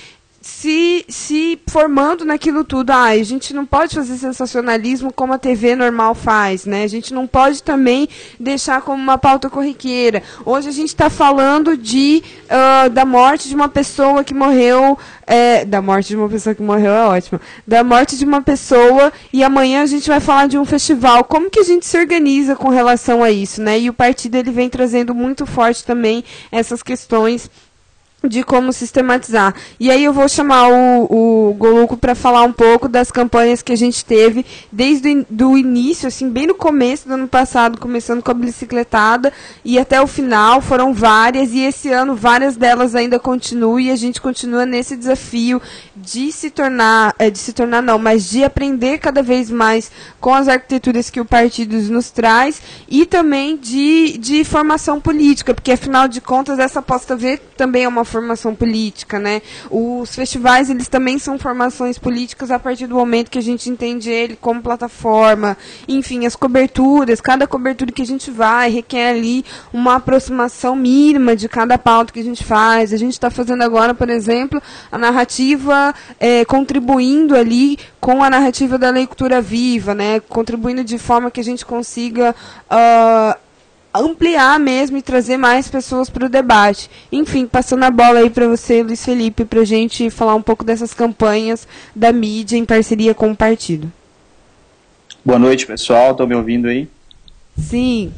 se formando naquilo tudo. A gente não pode fazer sensacionalismo como a TV normal faz, né? A gente não pode também deixar como uma pauta corriqueira. Hoje a gente está falando da morte de uma pessoa que morreu. Da morte de uma pessoa que morreu é ótimo. Da morte de uma pessoa, e amanhã a gente vai falar de um festival. Como que a gente se organiza com relação a isso, né? E o partido ele vem trazendo muito forte também essas questões de como sistematizar. E aí eu vou chamar o Goluco para falar um pouco das campanhas que a gente teve desde o início, assim, bem no começo do ano passado, começando com a bicicletada e até o final, foram várias, e esse ano várias delas ainda continuam, e a gente continua nesse desafio de de aprender cada vez mais com as arquiteturas que o partido nos traz, e também de formação política, porque afinal de contas essa Aposta V também é uma formação política, né? Os festivais, eles também são formações políticas a partir do momento que a gente entende ele como plataforma. Enfim, as coberturas, cada cobertura que a gente vai requer ali uma aproximação mínima de cada pauta que a gente faz. A gente está fazendo agora, por exemplo, a narrativa, contribuindo ali com a narrativa da leitura viva, né? Contribuindo de forma que a gente consiga ampliar mesmo e trazer mais pessoas para o debate. Enfim, passando a bola aí para você, Luiz Felipe, para a gente falar um pouco dessas campanhas da mídia em parceria com o partido.
Boa noite, pessoal. Estão me ouvindo aí?
Sim.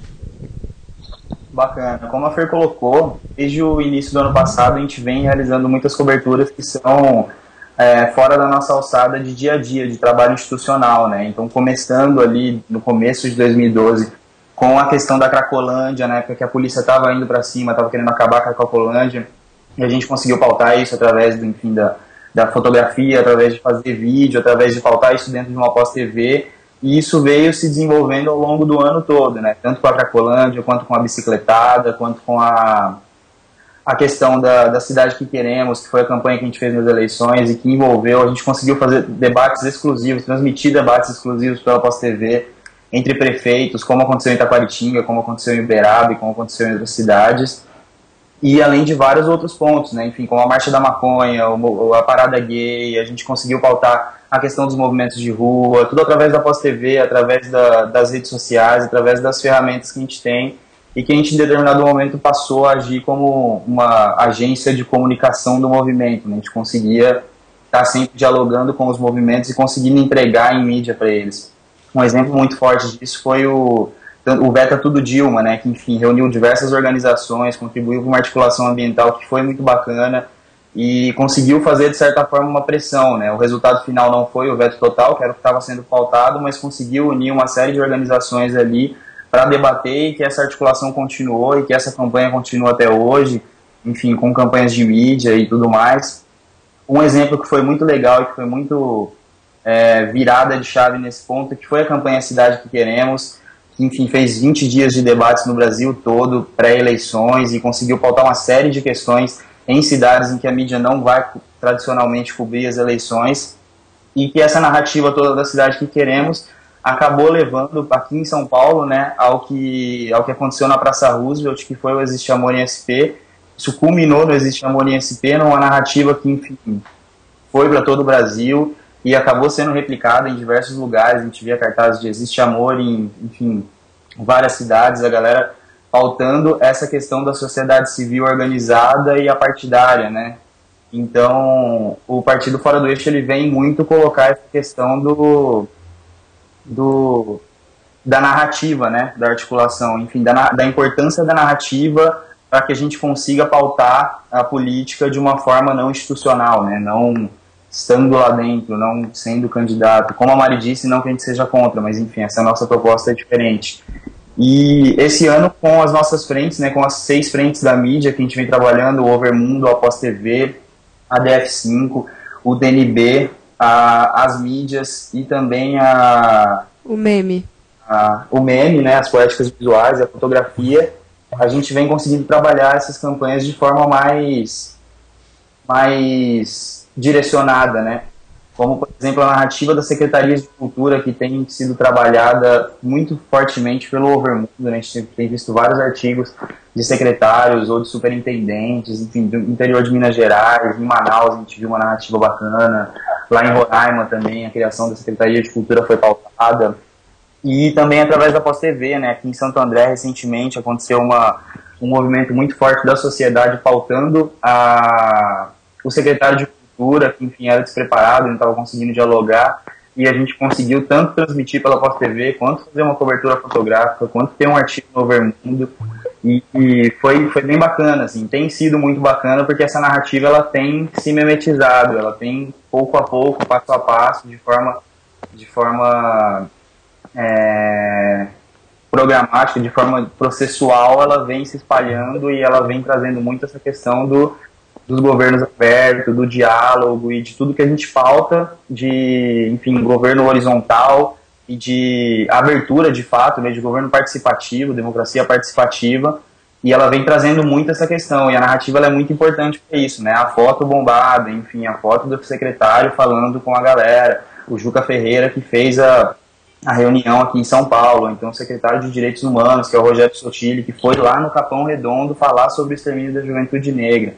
Bacana. Como a Fer colocou, desde o início do ano passado a gente vem realizando muitas coberturas que são fora da nossa alçada de dia a dia, de trabalho institucional, né? Então, começando ali no começo de 2012, com a questão da Cracolândia, na época que a polícia estava indo para cima, estava querendo acabar com a Cracolândia, e a gente conseguiu pautar isso através da fotografia, através de fazer vídeo, através de pautar isso dentro de uma pós-TV, e isso veio se desenvolvendo ao longo do ano todo, né? Tanto com a Cracolândia, quanto com a bicicletada, quanto com a questão da cidade que queremos, que foi a campanha que a gente fez nas eleições e que envolveu, a gente conseguiu fazer debates exclusivos, transmitir debates exclusivos pela pós-TV, entre prefeitos, como aconteceu em Taquaritinga, como aconteceu em Uberaba e como aconteceu em outras cidades, e além de vários outros pontos, né? Enfim, como a Marcha da Maconha, a Parada Gay, a gente conseguiu pautar a questão dos movimentos de rua, tudo através da pós-TV, através das redes sociais, através das ferramentas que a gente tem, e que a gente em determinado momento passou a agir como uma agência de comunicação do movimento, né? A gente conseguia estar sempre dialogando com os movimentos e conseguindo entregar em mídia para eles. Um exemplo muito forte disso foi o Veta Tudo Dilma, né, que, enfim, reuniu diversas organizações, contribuiu com uma articulação ambiental que foi muito bacana e conseguiu fazer, de certa forma, uma pressão, né. O resultado final não foi o veto total, que era o que estava sendo pautado, mas conseguiu unir uma série de organizações ali para debater, e que essa articulação continuou e que essa campanha continua até hoje, enfim, com campanhas de mídia e tudo mais. Um exemplo que foi muito legal e que foi muito virada de chave nesse ponto, que foi a campanha Cidade que Queremos, que, enfim, fez 20 dias de debates no Brasil todo, pré-eleições, e conseguiu pautar uma série de questões em cidades em que a mídia não vai tradicionalmente cobrir as eleições, e que essa narrativa toda da Cidade que Queremos acabou levando aqui em São Paulo, né, ao que aconteceu na Praça Roosevelt, que foi o Existe Amor em SP. Isso culminou no Existe Amor em SP, numa narrativa que, enfim, foi para todo o Brasil e acabou sendo replicada em diversos lugares. A gente via cartazes de Existe Amor em, enfim, várias cidades, a galera pautando essa questão da sociedade civil organizada e apartidária, né? Então, o Partido Fora do Eixo, ele vem muito colocar essa questão da narrativa, né? Da articulação, enfim, da importância da narrativa para que a gente consiga pautar a política de uma forma não institucional, né? Não estando lá dentro, não sendo candidato. Como a Mari disse, não que a gente seja contra, mas enfim, essa nossa proposta é diferente. E esse ano, com as nossas frentes, né, com as 6 frentes da mídia que a gente vem trabalhando, o Overmundo, a Pós-TV, a DF5, o DNB, as mídias e também
o meme.
o meme, né, as poéticas visuais, a fotografia, a gente vem conseguindo trabalhar essas campanhas de forma mais direcionada, né? Como, por exemplo, a narrativa das secretarias de cultura, que tem sido trabalhada muito fortemente pelo Overmundo, né? A gente tem visto vários artigos de secretários ou de superintendentes, enfim, do interior de Minas Gerais, em Manaus a gente viu uma narrativa bacana, lá em Roraima também a criação da Secretaria de Cultura foi pautada, e também através da Pós-TV, né? Aqui em Santo André, recentemente, aconteceu um movimento muito forte da sociedade pautando o secretário de Cultura, que, enfim, era despreparado, não estava conseguindo dialogar, e a gente conseguiu tanto transmitir pela Pós-TV, quanto fazer uma cobertura fotográfica, quanto ter um artigo no Overmundo, e foi bem bacana, assim, tem sido muito bacana, porque essa narrativa, ela tem se memetizado, ela tem, pouco a pouco, passo a passo, de forma programática, de forma processual, ela vem se espalhando e ela vem trazendo muito essa questão dos governos abertos, do diálogo e de tudo que a gente pauta, de, enfim, governo horizontal e de abertura, de fato, né, de governo participativo, democracia participativa, e ela vem trazendo muito essa questão, e a narrativa ela é muito importante para isso, né, a foto bombada, enfim, a foto do secretário falando com a galera, o Juca Ferreira que fez a reunião aqui em São Paulo, então o secretário de Direitos Humanos, que é o Rogério Sotile, que foi lá no Capão Redondo falar sobre o extermínio da juventude negra.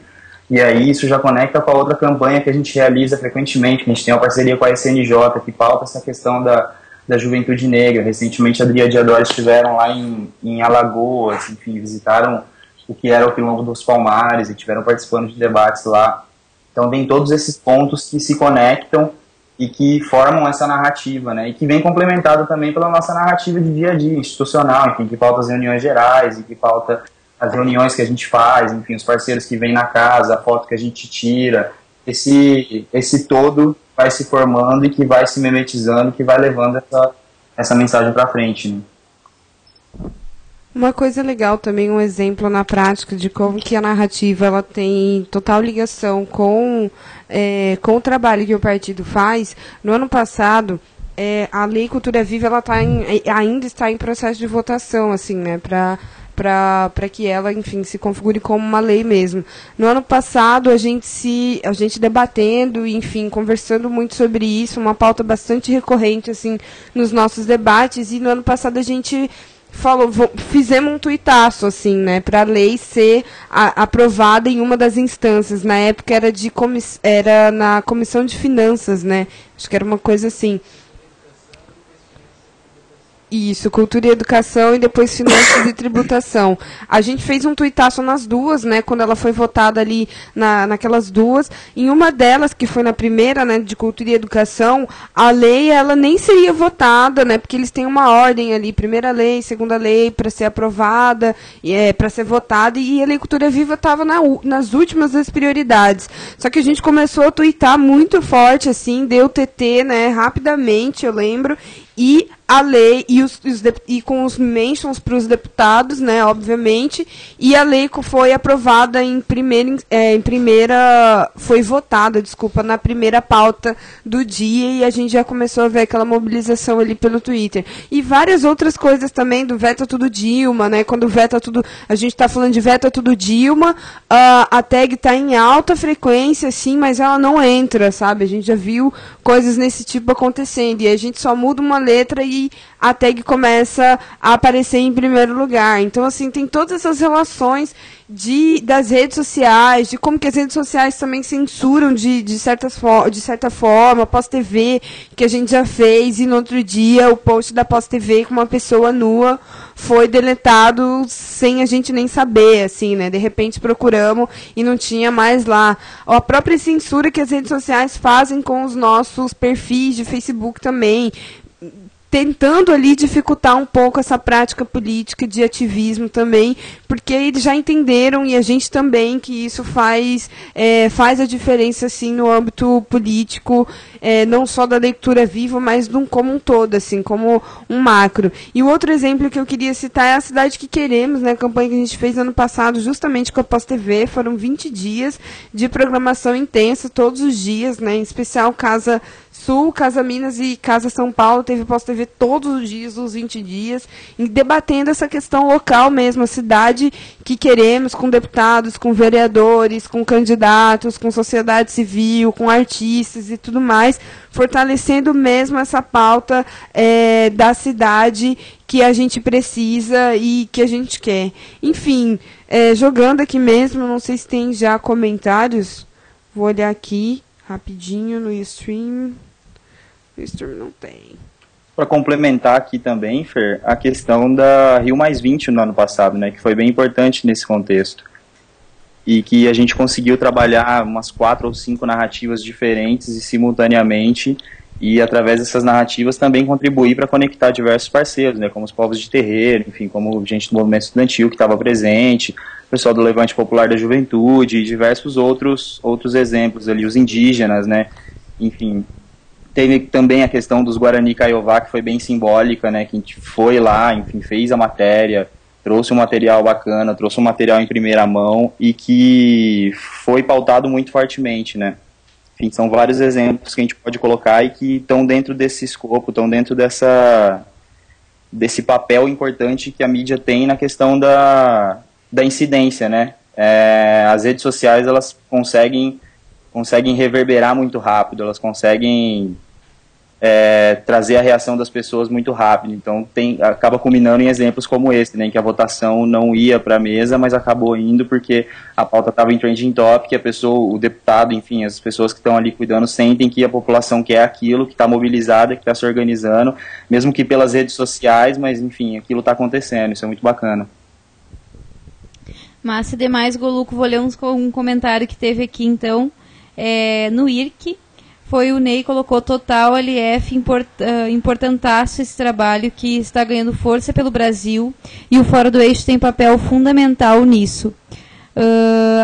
E aí isso já conecta com a outra campanha que a gente realiza frequentemente, que a gente tem uma parceria com a SNJ, que pauta essa questão da juventude negra. Recentemente a Adria e a Dora estiveram lá em Alagoas, enfim, visitaram o que era o Quilombo dos Palmares e estiveram participando de debates lá. Então tem todos esses pontos que se conectam e que formam essa narrativa, né? E que vem complementado também pela nossa narrativa de dia a dia, institucional, enfim, que pauta as reuniões gerais e que pauta as reuniões que a gente faz, enfim, os parceiros que vêm na casa, a foto que a gente tira, esse todo vai se formando e que vai se memetizando, que vai levando essa mensagem para frente, né?
Uma coisa legal também, um exemplo na prática de como que a narrativa ela tem total ligação com o trabalho que o partido faz. No ano passado, a Lei Cultura Viva ela ainda está em processo de votação, assim, né, para que ela, enfim, se configure como uma lei mesmo. No ano passado, a gente debatendo, enfim, conversando muito sobre isso, uma pauta bastante recorrente, assim, nos nossos debates, e no ano passado a gente fizemos um tuitaço, assim, né, para a lei ser aprovada em uma das instâncias. Na época era na Comissão de Finanças, né, acho que era uma coisa assim. Isso, Cultura e Educação e depois Finanças e Tributação. A gente fez um tuitaço nas duas, né, quando ela foi votada ali naquelas duas. Em uma delas, que foi na primeira, né, de Cultura e Educação, a lei ela nem seria votada, né, porque eles têm uma ordem ali, primeira lei, segunda lei, para ser aprovada, para ser votada, e a Lei Cultura Viva estava nas últimas das prioridades. Só que a gente começou a tuitar muito forte, assim, deu TT, né, rapidamente, eu lembro, e a lei e com os mentions para os deputados, né, obviamente, e a lei foi aprovada foi votada, desculpa, na primeira pauta do dia, e a gente já começou a ver aquela mobilização ali pelo Twitter. E várias outras coisas também, do Veta Tudo Dilma, né, quando veta tudo, a gente está falando de Veta Tudo Dilma, a tag está em alta frequência, sim, mas ela não entra, sabe, a gente já viu coisas nesse tipo acontecendo, e a gente só muda uma letra e a tag começa a aparecer em primeiro lugar. Então, assim, tem todas essas relações das redes sociais, de como que as redes sociais também censuram de certa forma, a Pós-TV, que a gente já fez, e no outro dia o post da Pós-TV com uma pessoa nua foi deletado sem a gente nem saber, assim, né? De repente procuramos e não tinha mais lá. A própria censura que as redes sociais fazem com os nossos perfis de Facebook também, tentando ali dificultar um pouco essa prática política de ativismo também, porque eles já entenderam, e a gente também, que isso faz a diferença, assim, no âmbito político, não só da leitura viva, mas como um todo, assim, como um macro. E o outro exemplo que eu queria citar é a Cidade que Queremos, né, a campanha que a gente fez ano passado, justamente com a Pós-TV, foram 20 dias de programação intensa, todos os dias, né, em especial Casa Sul, Casa Minas e Casa São Paulo teve Pós TV todos os dias, os 20 dias, debatendo essa questão local mesmo, a cidade que queremos, com deputados, com vereadores, com candidatos, com sociedade civil, com artistas e tudo mais, fortalecendo mesmo essa pauta da cidade que a gente precisa e que a gente quer. Enfim, jogando aqui mesmo, não sei se tem já comentários, vou olhar aqui rapidinho no stream. No stream não tem.
Para complementar aqui também, Fer, a questão da Rio+20 no ano passado, né, que foi bem importante nesse contexto. E que a gente conseguiu trabalhar umas 4 ou 5 narrativas diferentes e simultaneamente, e através dessas narrativas também contribuir para conectar diversos parceiros, né, como os povos de terreiro, enfim, como gente do movimento estudantil que estava presente, o pessoal do Levante Popular da Juventude e diversos outros exemplos ali, os indígenas, né, enfim. Teve também a questão dos Guarani Kaiowá, que foi bem simbólica, né, que a gente foi lá, enfim, fez a matéria, trouxe um material bacana, trouxe um material em primeira mão e que foi pautado muito fortemente, né. Enfim, são vários exemplos que a gente pode colocar e que estão dentro desse escopo, estão dentro desse papel importante que a mídia tem na questão da incidência, né. As redes sociais, elas conseguem reverberar muito rápido, elas conseguem trazer a reação das pessoas muito rápido, então acaba culminando em exemplos como esse, né, em que a votação não ia para a mesa, mas acabou indo porque a pauta estava em trending topic, o deputado, enfim, as pessoas que estão ali cuidando sentem que a população quer aquilo, que está mobilizada, que está se organizando, mesmo que pelas redes sociais, mas enfim, aquilo está acontecendo, isso é muito bacana.
Massa demais, Goluco, vou ler um comentário que teve aqui então, no IRC, foi o Ney, colocou total LF, importantaço esse trabalho que está ganhando força pelo Brasil e o Fora do Eixo tem papel fundamental nisso.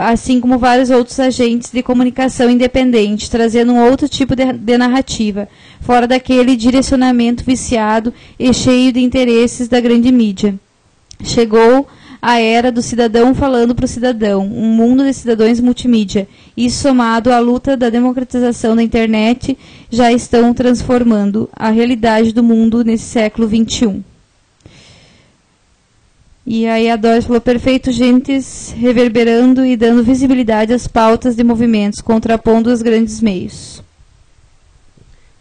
Assim como vários outros agentes de comunicação independente, trazendo um outro tipo de narrativa, fora daquele direcionamento viciado e cheio de interesses da grande mídia. Chegou a era do cidadão falando para o cidadão, um mundo de cidadãos multimídia. Isso somado à luta da democratização da internet já estão transformando a realidade do mundo nesse século XXI. E aí a Doris falou, perfeito, gentes reverberando e dando visibilidade às pautas de movimentos, contrapondo os grandes meios.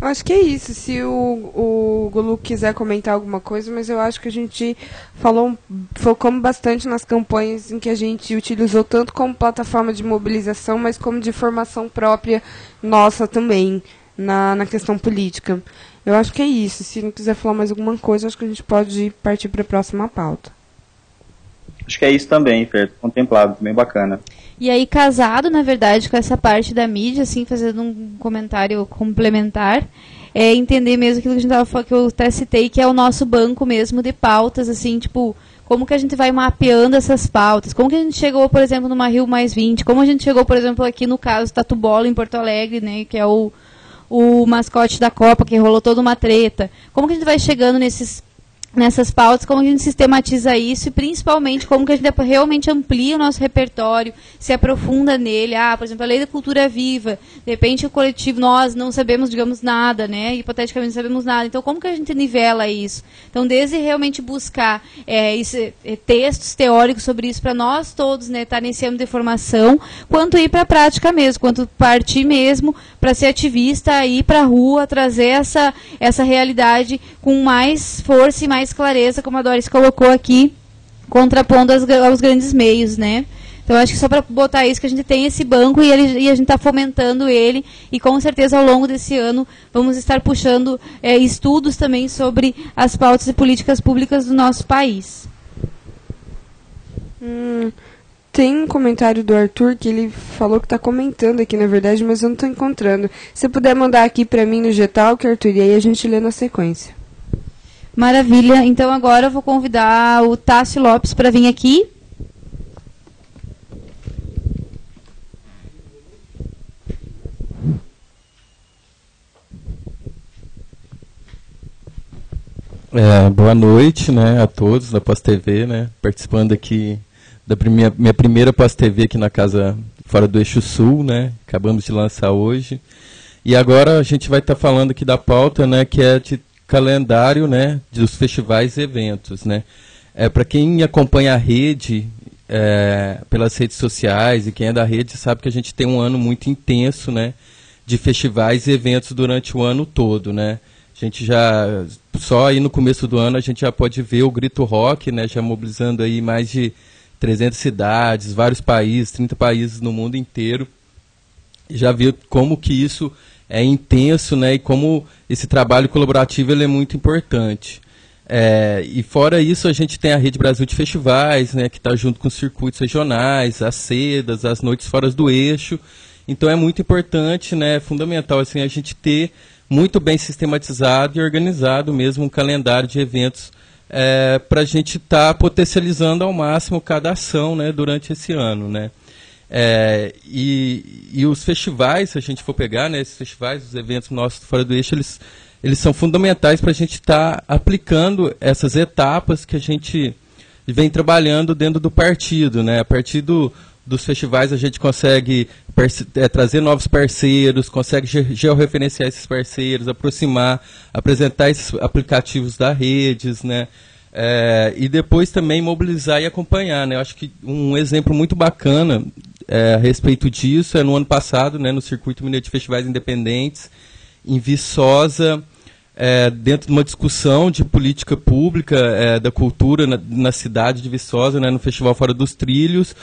Eu acho que é isso, se o Golu quiser comentar alguma coisa, mas eu acho que a gente focamos bastante nas campanhas em que a gente utilizou tanto como plataforma de mobilização, mas como de formação própria nossa também, na questão política. Eu acho que é isso, se não quiser falar mais alguma coisa, acho que a gente pode partir para a próxima pauta.
Acho que é isso também, Fer, contemplado, bem bacana.
E aí, casado, na verdade, com essa parte da mídia, assim, fazendo um comentário complementar, entender mesmo aquilo que a gente tava falando, que eu até citei, que é o nosso banco mesmo de pautas, assim, tipo, como que a gente vai mapeando essas pautas, como que a gente chegou, por exemplo, numa Rio+20, como a gente chegou, por exemplo, aqui no caso Tatu Bola, em Porto Alegre, né, que é o mascote da Copa, que rolou toda uma treta, como que a gente vai chegando nessas pautas, como a gente sistematiza isso e principalmente como que a gente realmente amplia o nosso repertório, se aprofunda nele. Por exemplo, a lei da cultura viva, de repente o coletivo, nós não sabemos, digamos, nada, né, hipoteticamente não sabemos nada, então como que a gente nivela isso? Então, desde realmente buscar textos teóricos sobre isso para nós todos, né, estar nesse âmbito de formação, quanto ir para a prática mesmo, quanto partir mesmo para ser ativista, ir para a rua, trazer essa realidade com mais força e mais clareza, como a Doris colocou aqui, contrapondo aos grandes meios, né? Então, acho que só para botar isso, que a gente tem esse banco e a gente está fomentando ele, e com certeza ao longo desse ano vamos estar puxando estudos também sobre as pautas e políticas públicas do nosso país.
Tem um comentário do Arthur que ele falou que está comentando aqui, na verdade, mas eu não estou encontrando. Se puder mandar aqui para mim no Getalk, Arthur, e aí a gente lê na sequência.
Maravilha. Então agora eu vou convidar o Tássio Lopes para vir aqui.
Boa noite, né, a todos da Pós TV, né, participando aqui da minha primeira Pós TV aqui na Casa Fora do Eixo Sul, né, acabamos de lançar hoje. E agora a gente vai estar falando aqui da pauta, né, que é de calendário, né, dos festivais e eventos, né. Para quem acompanha a rede, pelas redes sociais, e quem é da rede sabe que a gente tem um ano muito intenso, né, de festivais e eventos durante o ano todo, né. A gente já, só aí no começo do ano, a gente já pode ver o Grito Rock, né, já mobilizando aí mais de 300 cidades, vários países, 30 países no mundo inteiro. Já viu como que isso é intenso, né, e como esse trabalho colaborativo ele é muito importante. E fora isso, a gente tem a Rede Brasil de Festivais, né, que está junto com os circuitos regionais, as cedas, as noites fora do eixo. Então é muito importante, né, fundamental assim, a gente ter muito bem sistematizado e organizado mesmo um calendário de eventos para a gente estar potencializando ao máximo cada ação, né, durante esse ano, né. E os festivais, se a gente for pegar, né, esses festivais, os eventos nossos fora do eixo, eles são fundamentais para a gente estar aplicando essas etapas que a gente vem trabalhando dentro do partido, né. A partir dos festivais a gente consegue trazer novos parceiros, consegue georreferenciar esses parceiros, aproximar, apresentar esses aplicativos da redes, né? E depois também mobilizar e acompanhar, né? Eu acho que um exemplo muito bacana a respeito disso é no ano passado, né, no Circuito Mineiro de Festivais Independentes, em Viçosa, dentro de uma discussão de política pública da cultura na cidade de Viçosa, né, no Festival Fora dos Trilhos,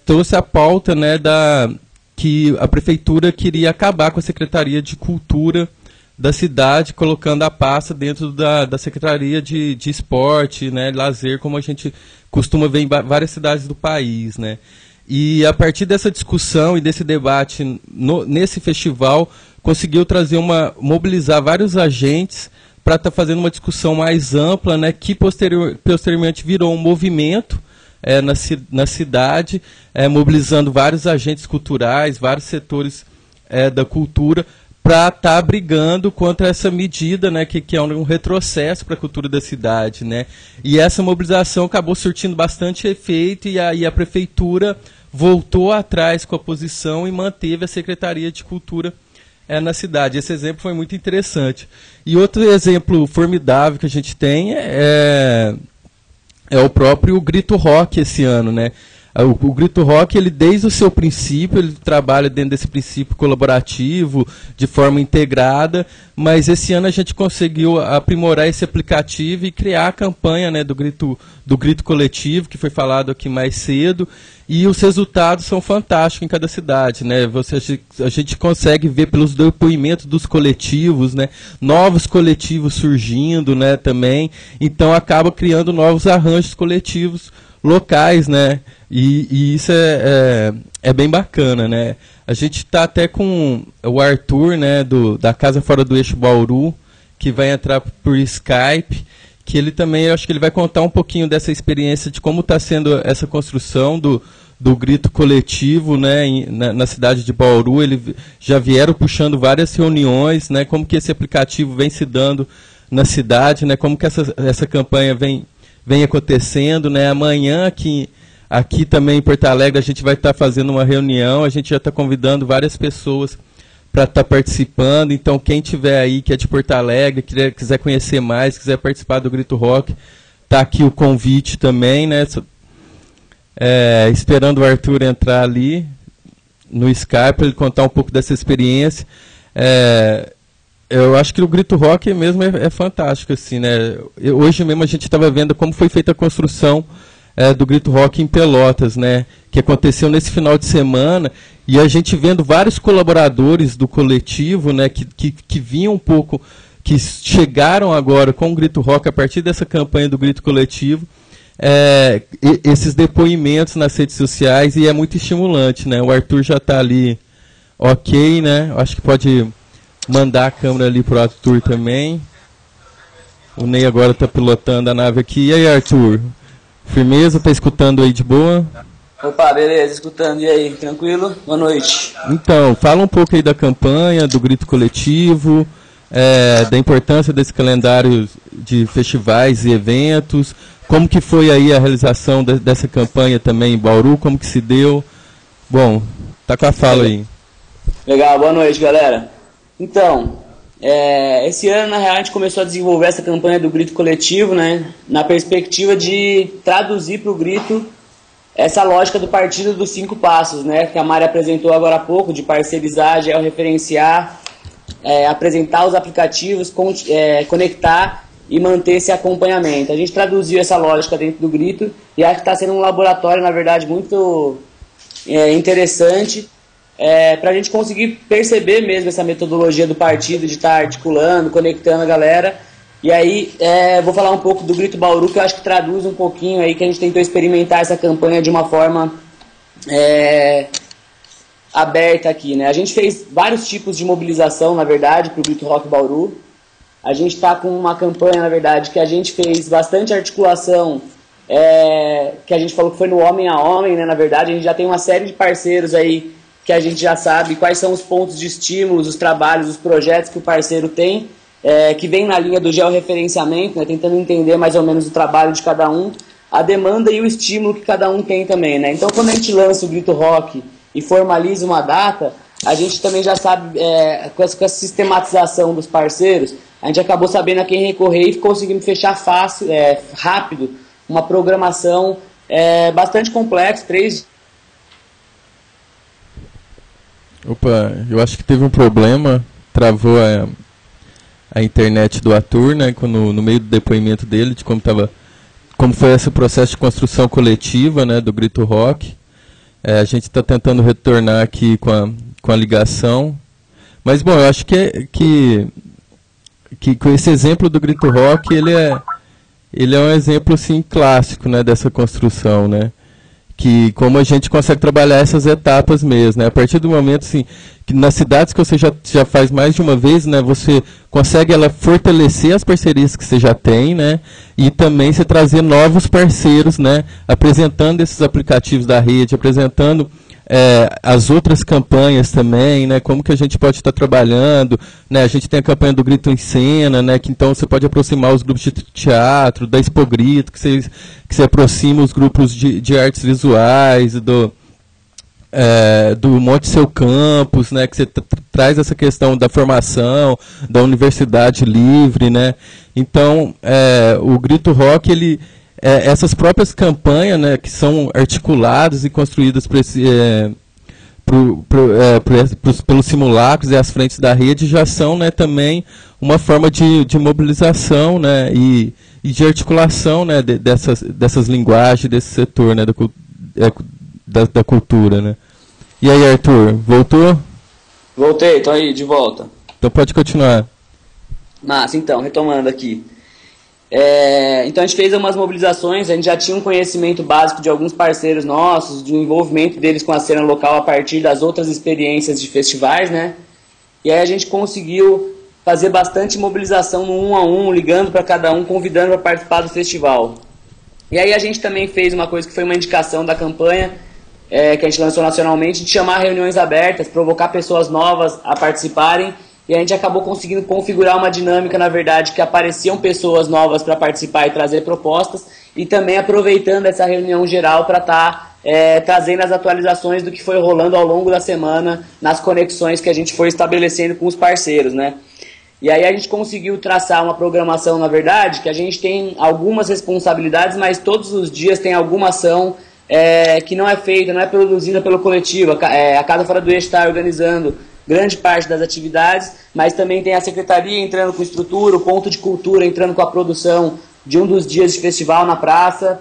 trouxe a pauta, né, que a prefeitura queria acabar com a Secretaria de Cultura da cidade, colocando a pasta dentro da Secretaria de Esporte, né, lazer, como a gente costuma ver em várias cidades do país, né. E a partir dessa discussão e desse debate nesse festival, conseguiu mobilizar vários agentes para estar fazendo uma discussão mais ampla, né, que posteriormente virou um movimento na cidade, mobilizando vários agentes culturais, vários setores da cultura, para estar brigando contra essa medida, né, que é um retrocesso para a cultura da cidade, né. E essa mobilização acabou surtindo bastante efeito e a prefeitura voltou atrás com a posição e manteve a Secretaria de Cultura na cidade. Esse exemplo foi muito interessante. E outro exemplo formidável que a gente tem é o próprio Grito Rock esse ano, né? O Grito Rock, ele desde o seu princípio, ele trabalha dentro desse princípio colaborativo, de forma integrada, mas esse ano a gente conseguiu aprimorar esse aplicativo e criar a campanha, né, do grito coletivo, que foi falado aqui mais cedo, e os resultados são fantásticos em cada cidade, né? A gente consegue ver pelos depoimentos dos coletivos, né, novos coletivos surgindo, né, também, então acaba criando novos arranjos coletivos locais, né? E isso é bem bacana, né? A gente está até com o Arthur, né, da Casa Fora do Eixo Bauru, que vai entrar por Skype, que ele também, eu acho que ele vai contar um pouquinho dessa experiência de como está sendo essa construção do grito coletivo, né, na cidade de Bauru. Eles já vieram puxando várias reuniões, né, como que esse aplicativo vem se dando na cidade, né, como que essa campanha vem acontecendo, né. Amanhã aqui também em Porto Alegre a gente vai estar fazendo uma reunião, a gente já está convidando várias pessoas para estar participando, então quem tiver aí que é de Porto Alegre, quiser conhecer mais, quiser participar do Grito Rock, está aqui o convite também, né, esperando o Arthur entrar ali no Skype para ele contar um pouco dessa experiência. Eu acho que o Grito Rock mesmo é fantástico, assim, né? Hoje mesmo a gente estava vendo como foi feita a construção do Grito Rock em Pelotas, né? Que aconteceu nesse final de semana, e a gente vendo vários colaboradores do coletivo, né? Que vinham um pouco, que chegaram agora com o Grito Rock a partir dessa campanha do Grito Coletivo, esses depoimentos nas redes sociais, e é muito estimulante, né? O Arthur já está ali ok, né? Acho que pode mandar a câmera ali para o Arthur também. O Ney agora está pilotando a nave aqui. E aí, Arthur? Firmeza? Tá escutando aí de boa?
Opa, beleza, escutando. E aí, tranquilo? Boa noite.
Então, fala um pouco aí da campanha, do Grito Coletivo, da importância desse calendário de festivais e eventos. Como que foi aí a realização dessa campanha também em Bauru? Como que se deu? Bom, tá com a fala aí.
Legal, boa noite, galera. Então, esse ano, na real, a gente começou a desenvolver essa campanha do Grito Coletivo, né, na perspectiva de traduzir para o Grito essa lógica do partido dos 5 passos, né, que a Mari apresentou agora há pouco, de parcerizar, georreferenciar, apresentar os aplicativos, conectar e manter esse acompanhamento. A gente traduziu essa lógica dentro do Grito e acho que está sendo um laboratório, na verdade, muito interessante, para a gente conseguir perceber mesmo essa metodologia do partido, de estar articulando, conectando a galera. E aí, vou falar um pouco do Grito Bauru, que eu acho que traduz um pouquinho aí, que a gente tentou experimentar essa campanha de uma forma aberta aqui, né? A gente fez vários tipos de mobilização, na verdade, para o Grito Rock Bauru. A gente está com uma campanha, na verdade, que a gente fez bastante articulação, que a gente falou que foi no homem a homem, né? Na verdade, a gente já tem uma série de parceiros aí que a gente já sabe quais são os pontos de estímulos, os trabalhos, os projetos que o parceiro tem, que vem na linha do georreferenciamento, né? Tentando entender mais ou menos o trabalho de cada um, a demanda e o estímulo que cada um tem também, né? Então, quando a gente lança o Grito Rock e formaliza uma data, a gente também já sabe, com essa sistematização dos parceiros, a gente acabou sabendo a quem recorrer e conseguimos fechar fácil, rápido, uma programação bastante complexa, 3.
Opa, eu acho que teve um problema, travou a internet do Arthur, né, no meio do depoimento dele, de como foi esse processo de construção coletiva, né, do Grito Rock. A gente está tentando retornar aqui com a ligação, mas bom, eu acho que com esse exemplo do Grito Rock, ele é um exemplo assim clássico, né, dessa construção, né, que como a gente consegue trabalhar essas etapas mesmo, né, a partir do momento assim que nas cidades que você já faz mais de uma vez, né, você consegue fortalecer as parcerias que você já tem, né, e também você trazer novos parceiros, né, apresentando esses aplicativos da rede, apresentando as outras campanhas também, né, como que a gente pode estar trabalhando, né, a gente tem a campanha do Grito em Cena, né, que então você pode aproximar os grupos de teatro, da Expo Grito, que você aproxima os grupos de artes visuais, do Monte Seu Campus, né, que você traz essa questão da formação, da universidade livre, né, então o Grito Rock, ele essas próprias campanhas, né, que são articuladas e construídas pelos simulacros e as frentes da rede, já são, né, também uma forma de mobilização, né, e de articulação, né, dessas linguagens, desse setor, né, da cultura. Né. E aí, Arthur, voltou?
Voltei, estou aí, de volta.
Então pode continuar.
Mas, então, retomando aqui. Então a gente fez umas mobilizações, a gente já tinha um conhecimento básico de alguns parceiros nossos, do envolvimento deles com a cena local a partir das outras experiências de festivais, né? E aí a gente conseguiu fazer bastante mobilização no 1 a 1, ligando para cada um, convidando para participar do festival. E aí a gente também fez uma coisa que foi uma indicação da campanha, que a gente lançou nacionalmente, de chamar reuniões abertas, provocar pessoas novas a participarem. E a gente acabou conseguindo configurar uma dinâmica, na verdade, que apareciam pessoas novas para participar e trazer propostas, e também aproveitando essa reunião geral para estar trazendo as atualizações do que foi rolando ao longo da semana, nas conexões que a gente foi estabelecendo com os parceiros, né? E aí a gente conseguiu traçar uma programação, na verdade, que a gente tem algumas responsabilidades, mas todos os dias tem alguma ação que não é feita, não é produzida pelo coletivo. A Casa Fora do Eixo está organizando grande parte das atividades, mas também tem a secretaria entrando com estrutura, o ponto de cultura entrando com a produção de um dos dias de festival na praça,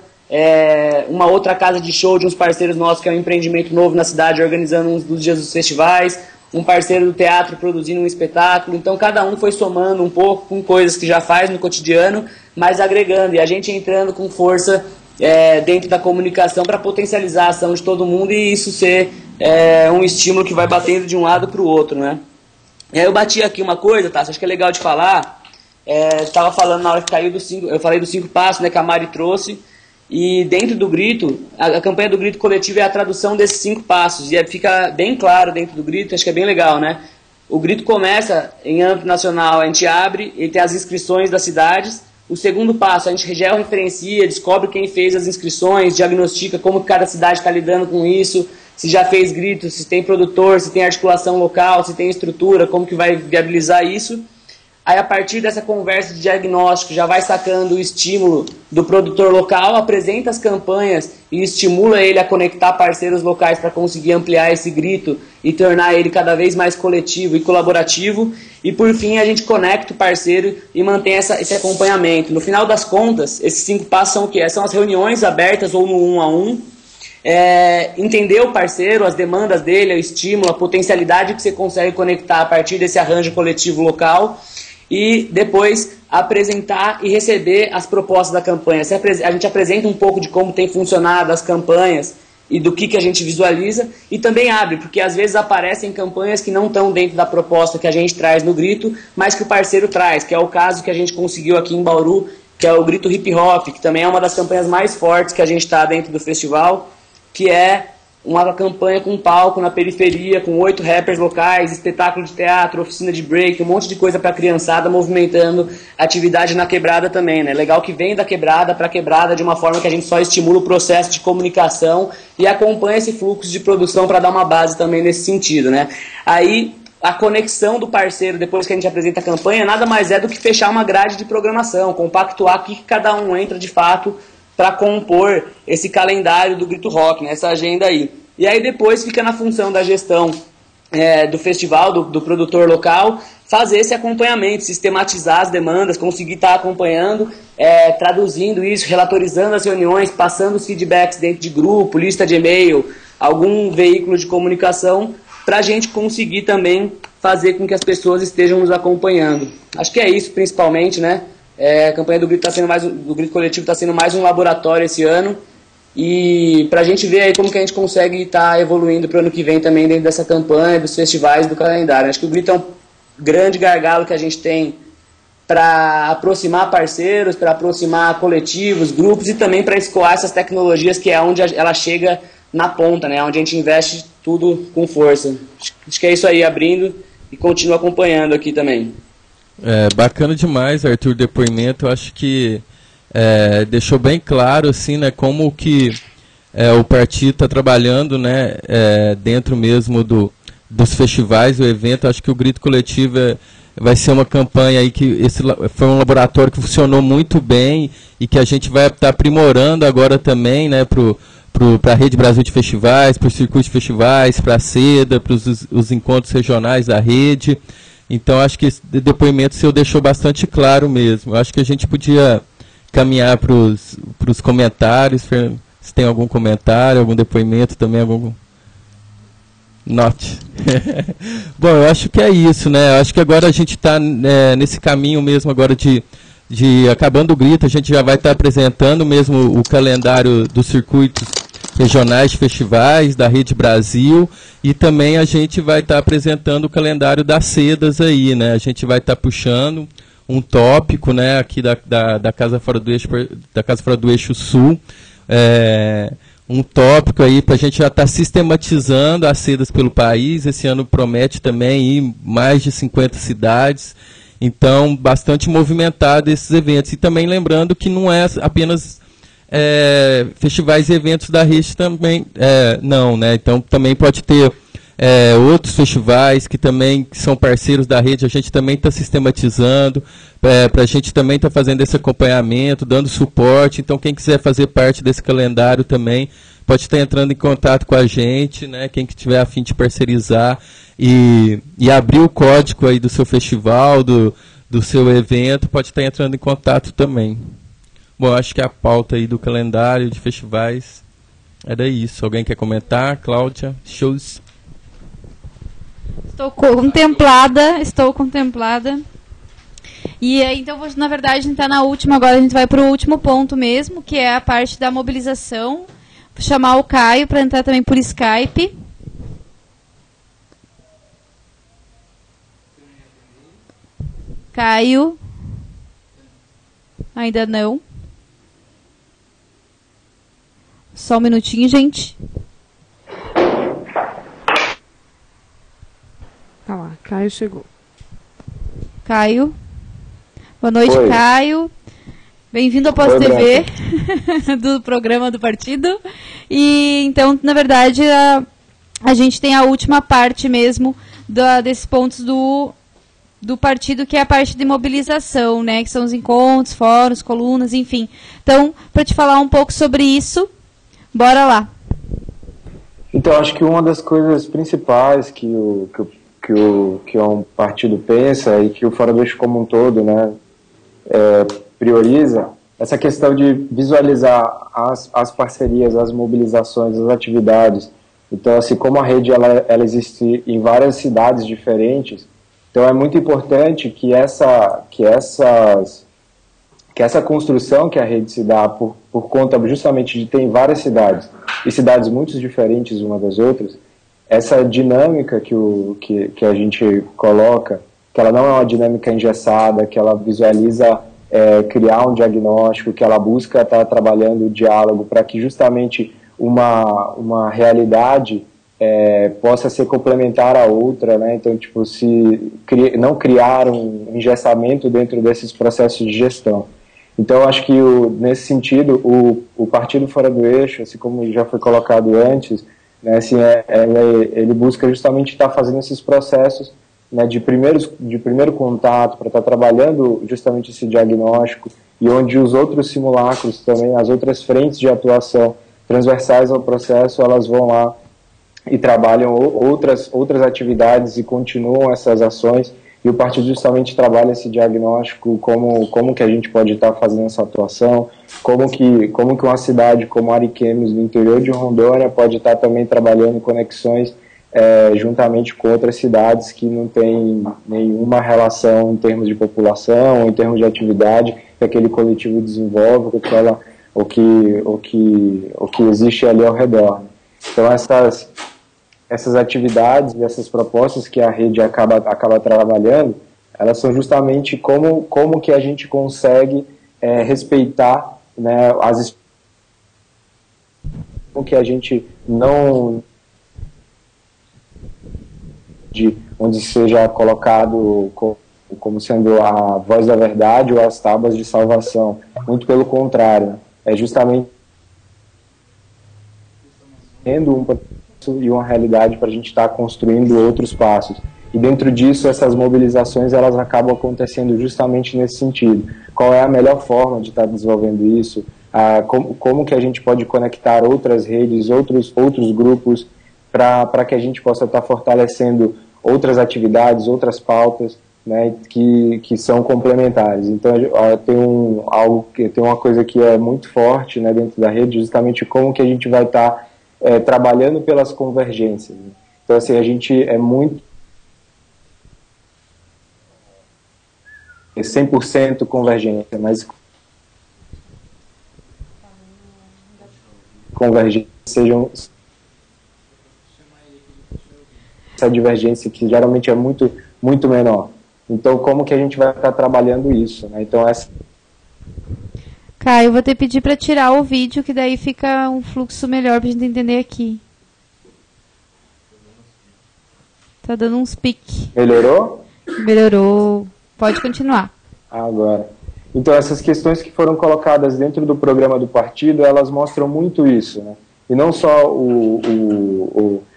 uma outra casa de show de uns parceiros nossos, que é um empreendimento novo na cidade, organizando um dos dias dos festivais, um parceiro do teatro produzindo um espetáculo. Então cada um foi somando um pouco com coisas que já faz no cotidiano, mas agregando, e a gente entrando com força dentro da comunicação para potencializar a ação de todo mundo e isso ser um estímulo que vai batendo de um lado para o outro, né? E aí eu bati aqui uma coisa, tá? Acho que é legal de falar. Estava falando na hora que caiu eu falei dos 5 passos, né, que a Mari trouxe, e dentro do Grito, a campanha do Grito Coletivo é a tradução desses 5 passos, e fica bem claro dentro do Grito, acho que é bem legal, né? O Grito começa em âmbito nacional, a gente abre e tem as inscrições das cidades. O segundo passo, a gente georreferencia, descobre quem fez as inscrições, diagnostica como cada cidade está lidando com isso, se já fez grito, se tem produtor, se tem articulação local, se tem estrutura, como que vai viabilizar isso. Aí, a partir dessa conversa de diagnóstico, já vai sacando o estímulo do produtor local, apresenta as campanhas e estimula ele a conectar parceiros locais para conseguir ampliar esse grito e tornar ele cada vez mais coletivo e colaborativo. E, por fim, a gente conecta o parceiro e mantém esse acompanhamento. No final das contas, esses 5 passos são o quê? São as reuniões abertas ou no 1 a 1, entender o parceiro, as demandas dele, o estímulo, a potencialidade que você consegue conectar a partir desse arranjo coletivo local, e depois apresentar e receber as propostas da campanha. A gente apresenta um pouco de como tem funcionado as campanhas e do que a gente visualiza, e também abre, porque às vezes aparecem campanhas que não estão dentro da proposta que a gente traz no grito, mas que o parceiro traz, que é o caso que a gente conseguiu aqui em Bauru, que é o Grito Hip Hop, que também é uma das campanhas mais fortes que a gente está dentro do festival, que é uma campanha com palco na periferia, com 8 rappers locais, espetáculo de teatro, oficina de break, um monte de coisa para a criançada, movimentando atividade na quebrada também, né? Legal que vem da quebrada para a quebrada de uma forma que a gente só estimula o processo de comunicação e acompanha esse fluxo de produção para dar uma base também nesse sentido, né? Aí, a conexão do parceiro, depois que a gente apresenta a campanha, nada mais é do que fechar uma grade de programação, compactuar o que cada um entra de fato para compor esse calendário do Grito Rock, né, essa agenda aí. E aí depois fica na função da gestão do festival, do produtor local, fazer esse acompanhamento, sistematizar as demandas, conseguir estar acompanhando, traduzindo isso, relatorizando as reuniões, passando os feedbacks dentro de grupo, lista de e-mail, algum veículo de comunicação, para a gente conseguir também fazer com que as pessoas estejam nos acompanhando. Acho que é isso principalmente, né? A campanha do Grito, do Grito Coletivo está sendo mais um laboratório esse ano, e para a gente ver aí como que a gente consegue estar evoluindo para o ano que vem também dentro dessa campanha, dos festivais, do calendário. Acho que o Grito é um grande gargalo que a gente tem para aproximar parceiros, para aproximar coletivos, grupos, e também para escoar essas tecnologias, que é onde ela chega na ponta, né? Onde a gente investe tudo com força. Acho que é isso aí, abrindo e continuo acompanhando aqui também.
Bacana demais, Arthur, o depoimento. Eu acho que deixou bem claro assim, né, como que o partido está trabalhando, né, dentro mesmo dos festivais, do evento. Acho que o Grito Coletivo vai ser uma campanha aí que foi um laboratório que funcionou muito bem e que a gente vai estar aprimorando agora também, né, para a Rede Brasil de Festivais, para o Circuito de Festivais, para a SEDA, para os encontros regionais da rede. Então, acho que esse depoimento seu deixou bastante claro mesmo. Acho que a gente podia caminhar para os comentários. Se tem algum comentário, algum depoimento também, algum... Note. Bom, eu acho que é isso, né? Eu acho que agora a gente está nesse caminho mesmo agora de acabando o Grito, a gente já vai estar apresentando mesmo o calendário dos circuitos regionais de festivais da Rede Brasil, e também a gente vai estar apresentando o calendário das sedas aí, né? A gente vai estar puxando um tópico, né, aqui da Casa Fora do Eixo Sul, um tópico aí para a gente já estar sistematizando as sedas pelo país. Esse ano promete também ir mais de 50 cidades, então bastante movimentado esses eventos. E também lembrando que não é apenas festivais e eventos da rede também, não, né? Então também pode ter outros festivais que também são parceiros da rede. A gente também está sistematizando, para a gente também estar fazendo esse acompanhamento, dando suporte. Então quem quiser fazer parte desse calendário também pode estar entrando em contato com a gente, né? Quem que tiver a fim de parceirizar e abrir o código aí do seu festival, do seu evento, pode estar entrando em contato também. Bom, acho que a pauta aí do calendário de festivais era isso. Alguém quer comentar? Cláudia, shows.
Estou contemplada. E aí, então, na verdade, a gente está na última, agora a gente vai para o último ponto mesmo, que é a parte da mobilização. Vou chamar o Caio para entrar também por Skype. Caio. Ainda não. Só um minutinho, gente.
Tá lá, Caio chegou.
Caio. Boa noite,
Oi.
Caio. Bem-vindo ao Pós-TV do programa do partido. E então, na verdade, a gente tem a última parte mesmo desses pontos do partido, que é a parte de mobilização, né? Que são os encontros, fóruns, colunas, enfim. Então, para te falar um pouco sobre isso, bora lá.
Então, acho que uma das coisas principais que um partido pensa e que o Fora do Eixo como um todo, né, prioriza, essa questão de visualizar as parcerias, as mobilizações, as atividades. Então, assim, como a rede ela existe em várias cidades diferentes, então é muito importante que essa construção que a rede se dá por conta justamente de ter em várias cidades, e cidades muito diferentes umas das outras, essa dinâmica que a gente coloca, que ela não é uma dinâmica engessada, que ela visualiza criar um diagnóstico, que ela busca estar trabalhando o diálogo para que justamente uma realidade possa ser complementar à outra, né? Então, tipo, não criar um engessamento dentro desses processos de gestão. Então, acho que nesse sentido, o Partido Fora do Eixo, assim como já foi colocado antes, né, assim, ele busca justamente estar fazendo esses processos, né, de primeiro contato, para estar trabalhando justamente esse diagnóstico, e onde os outros simulacros também, as outras frentes de atuação transversais ao processo, elas vão lá e trabalham outras atividades e continuam essas ações, e o partido justamente trabalha esse diagnóstico, como que a gente pode estar fazendo essa atuação, como que uma cidade como Ariquemes, no interior de Rondônia, pode estar também trabalhando conexões juntamente com outras cidades que não têm nenhuma relação em termos de população, em termos de atividade que aquele coletivo desenvolve, o que existe ali ao redor. Então, essas atividades e essas propostas que a rede acaba trabalhando, elas são justamente como que a gente consegue respeitar, né, como que a gente não onde seja colocado como sendo a voz da verdade ou as tábuas de salvação. Muito pelo contrário, é justamente tendo um processo e uma realidade para a gente estar construindo outros passos. E dentro disso, essas mobilizações, elas acabam acontecendo justamente nesse sentido. Qual é a melhor forma de estar desenvolvendo isso? Como que a gente pode conectar outras redes, outros grupos, para que a gente possa estar fortalecendo outras atividades, outras pautas, né, que são complementares. Então, tem uma coisa que é muito forte, né, dentro da rede, justamente como que a gente vai estar trabalhando pelas convergências. Né? Então, assim, a gente é muito 100% convergência, mas convergência sejam essa divergência que geralmente é muito, muito menor. Então, como que a gente vai estar trabalhando isso? Né? Então,
Caio, eu vou te pedir para tirar o vídeo, que daí fica um fluxo melhor para a gente entender aqui. Tá dando uns piques.
Melhorou?
Melhorou. Pode continuar.
Agora. Então, essas questões que foram colocadas dentro do programa do partido, elas mostram muito isso, né? E não só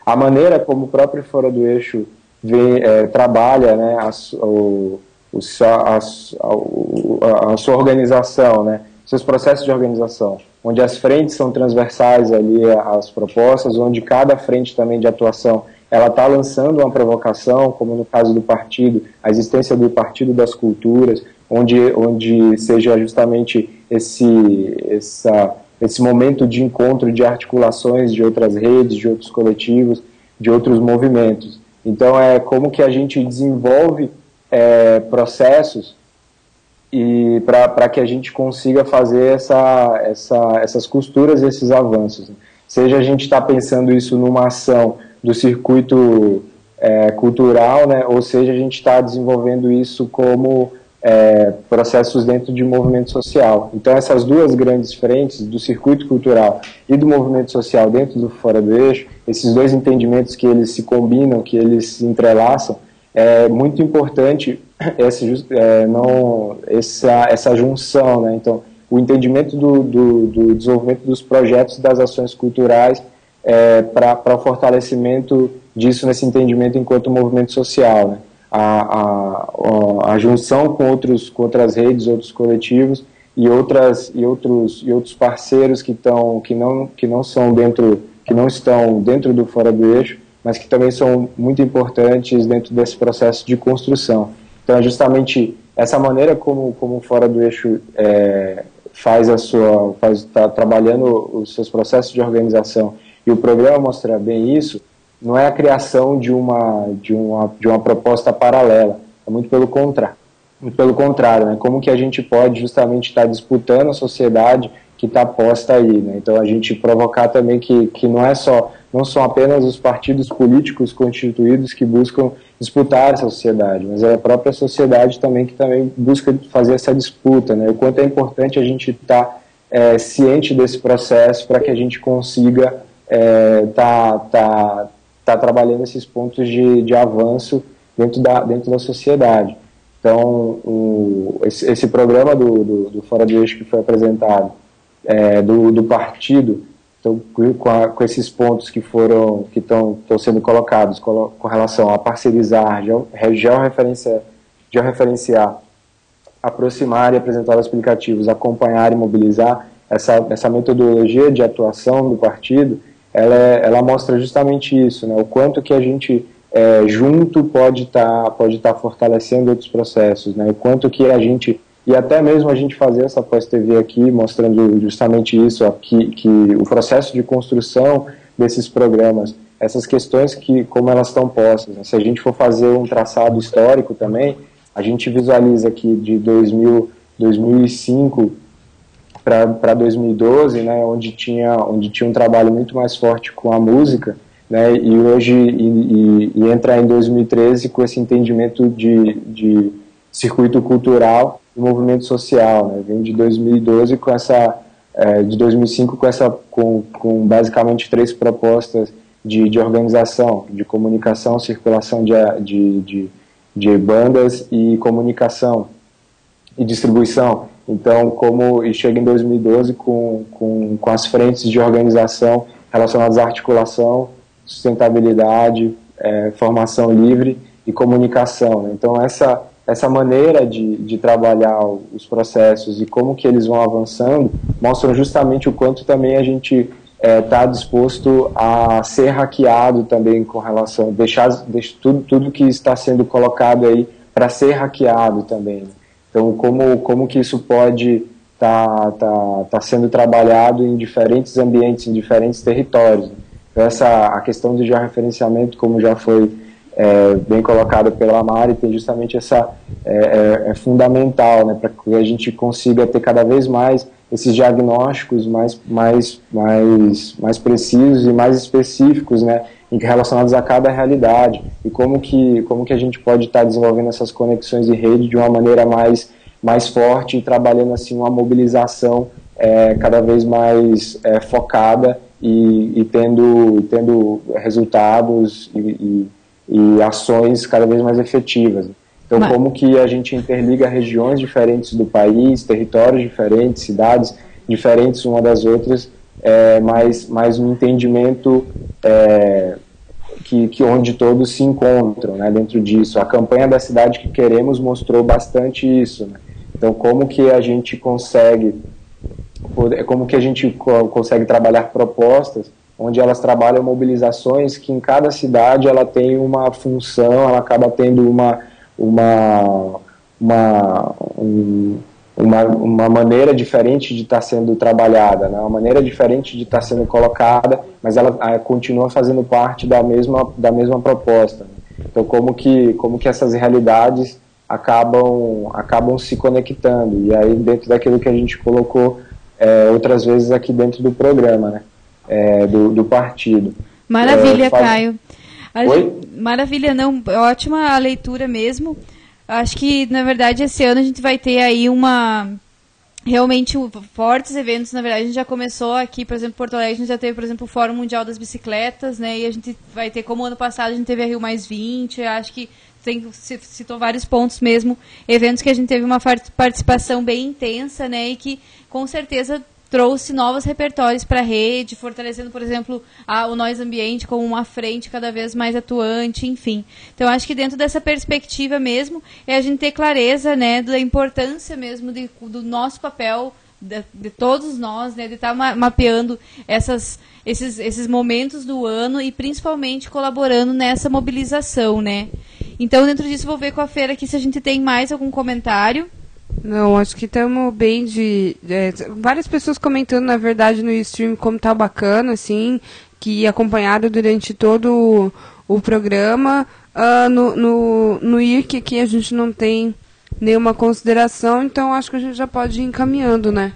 a maneira como o próprio Fora do Eixo trabalha, né, a sua organização, né, seus processos de organização, onde as frentes são transversais ali às propostas, onde cada frente também de atuação ela está lançando uma provocação, como no caso do partido, a existência do Partido das Culturas, onde seja justamente esse momento de encontro, de articulações de outras redes, de outros coletivos, de outros movimentos. Então, é como que a gente desenvolve processos e para que a gente consiga fazer essas costuras, esses avanços. Né? Seja a gente está pensando isso numa ação do circuito cultural, né? Ou seja, a gente está desenvolvendo isso como processos dentro de movimento social. Então, essas duas grandes frentes, do circuito cultural e do movimento social dentro do Fora do Eixo, esses dois entendimentos que eles se combinam, que eles se entrelaçam, é muito importante essa junção, né? Então, o entendimento do desenvolvimento dos projetos das ações culturais para o fortalecimento disso nesse entendimento enquanto movimento social, né? A junção com outras redes, outros coletivos e outros parceiros que não estão dentro do Fora do Eixo, mas que também são muito importantes dentro desse processo de construção. Então é justamente essa maneira como o Fora do Eixo está trabalhando os seus processos de organização, e o programa mostra bem isso. Não é a criação de uma proposta paralela, é muito pelo contrário, né? Como que a gente pode justamente estar disputando a sociedade que está posta aí, né? Então a gente provocar também que não são apenas os partidos políticos constituídos que buscam disputar essa sociedade, mas é a própria sociedade também que também busca fazer essa disputa, né? O quanto é importante a gente estar ciente desse processo para que a gente consiga tá trabalhando esses pontos de avanço dentro da sociedade. Então, esse programa do Fora do Eixo que foi apresentado, do partido, então, com esses pontos que estão sendo colocados com relação a parcerizar, georreferenciar, aproximar e apresentar os aplicativos, acompanhar e mobilizar, essa metodologia de atuação do partido, ela mostra justamente isso, né? O quanto que a gente junto pode tá fortalecendo outros processos, né? O quanto que a gente, e até mesmo a gente fazer essa pós-TV aqui, mostrando justamente isso, que o processo de construção desses programas, essas questões como elas estão postas, né? Se a gente for fazer um traçado histórico também, a gente visualiza que de 2005 para 2012, né, onde tinha um trabalho muito mais forte com a música, né, e hoje e entrar em 2013 com esse entendimento de circuito cultural e movimento social, né, vem de 2012 de 2005 com basicamente 3 propostas de organização, de comunicação, circulação de bandas e comunicação e distribuição. Então, e chega em 2012 com as frentes de organização relacionadas à articulação, sustentabilidade, formação livre e comunicação, né? Então, essa maneira de trabalhar os processos e como que eles vão avançando mostram justamente o quanto também a gente está disposto a ser hackeado também com relação, deixar tudo que está sendo colocado aí para ser hackeado também, né? Então, como que isso pode tá sendo trabalhado em diferentes ambientes, em diferentes territórios. Então, a questão do georreferenciamento, como já foi bem colocado pela Mari, tem justamente é fundamental, né, para que a gente consiga ter cada vez mais esses diagnósticos mais precisos e mais específicos, né, relacionados a cada realidade, e como que a gente pode estar desenvolvendo essas conexões de rede de uma maneira mais forte e trabalhando assim uma mobilização cada vez mais focada e tendo resultados e ações cada vez mais efetivas. Então, como que a gente interliga regiões diferentes do país, territórios diferentes, cidades diferentes uma das outras, mas um entendimento que onde todos se encontram, né, dentro disso. A campanha da Cidade que Queremos mostrou bastante isso, né? Então, como que a gente consegue trabalhar propostas onde elas trabalham mobilizações que em cada cidade ela tem uma função, ela acaba tendo uma maneira diferente de estar sendo trabalhada, né? Uma maneira diferente de estar sendo colocada, mas ela continua fazendo parte da mesma proposta, né? Então, como que essas realidades acabam se conectando, e aí dentro daquilo que a gente colocou outras vezes aqui dentro do programa, né? Do partido.
Maravilha, Caio.
Oi?
Maravilha, não, ótima a leitura mesmo. Acho que, na verdade, esse ano a gente vai ter aí realmente fortes eventos. Na verdade, a gente já começou aqui, por exemplo, Porto Alegre, a gente já teve, por exemplo, o Fórum Mundial das Bicicletas, né? E a gente vai ter, como ano passado a gente teve a Rio Mais 20, acho que citou vários pontos mesmo, eventos que a gente teve uma participação bem intensa, né? E que, com certeza, trouxe novos repertórios para a rede, fortalecendo, por exemplo, o Nós Ambiente como uma frente cada vez mais atuante, enfim. Então, acho que dentro dessa perspectiva mesmo, é a gente ter clareza, né, da importância mesmo do nosso papel, de todos nós, né, de estar mapeando esses momentos do ano e principalmente colaborando nessa mobilização, né. Então, dentro disso, vou ver com a Feira aqui se a gente tem mais algum comentário.
Não, acho que estamos bem várias pessoas comentando, na verdade, no stream como tá bacana, assim, que acompanharam durante todo o programa. No IRC aqui a gente não tem nenhuma consideração, então acho que a gente já pode ir encaminhando, né?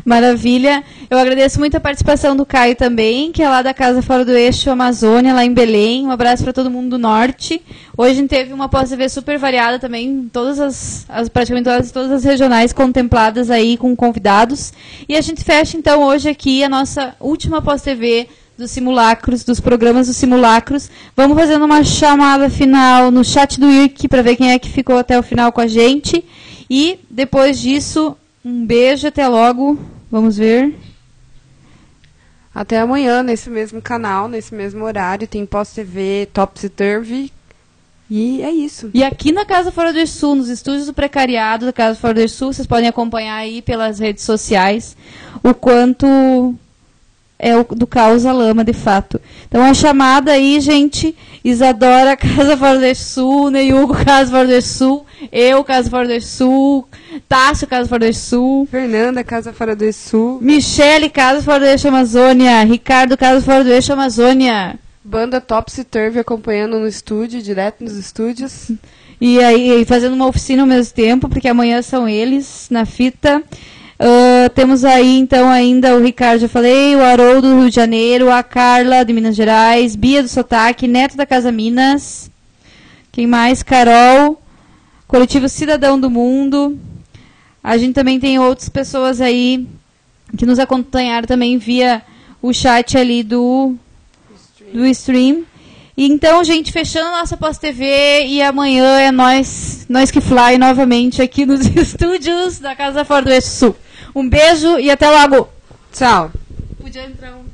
Maravilha. Eu agradeço muito a participação do Caio também, que é lá da Casa Fora do Eixo Amazônia, lá em Belém. Um abraço para todo mundo do Norte. Hoje a gente teve uma pós-TV super variada também, praticamente todas as regionais contempladas aí com convidados. E a gente fecha então hoje aqui a nossa última pós-TV dos simulacros, dos programas dos simulacros. Vamos fazendo uma chamada final no chat do IRC para ver quem é que ficou até o final com a gente. E depois disso, um beijo, até logo. Vamos ver.
Até amanhã, nesse mesmo canal, nesse mesmo horário. Tem pós-TV, Topsy-Turvy. E é isso.
E aqui na Casa Fora do Sul, nos estúdios do Precariado da Casa Fora do Sul, vocês podem acompanhar aí pelas redes sociais o quanto é do caos a lama, de fato. Então, a chamada aí, gente, Isadora, Casa Fora do Sul, Neyugo, Casa Fora do Sul, eu, Casa Fora do Sul, Tássio, Casa Fora do Sul,
Fernanda, Casa Fora do Sul,
Michele, Casa Fora do Eixo Amazônia, Ricardo, Casa Fora do Eixo Amazônia.
Banda Topsy-Turvy acompanhando no estúdio, direto nos estúdios.
E aí, fazendo uma oficina ao mesmo tempo, porque amanhã são eles, na fita. Temos aí, então, ainda o Ricardo, já falei, o Haroldo do Rio de Janeiro, a Carla de Minas Gerais, Bia do Sotaque, Neto da Casa Minas, quem mais? Carol, Coletivo Cidadão do Mundo. A gente também tem outras pessoas aí que nos acompanharam também via o chat ali do stream. E então, gente, fechando a nossa pós-TV, e amanhã é nós que fly novamente aqui nos estúdios da Casa Fora do Eixo Sul. Um beijo e até logo.
Tchau.
Podia entrar um...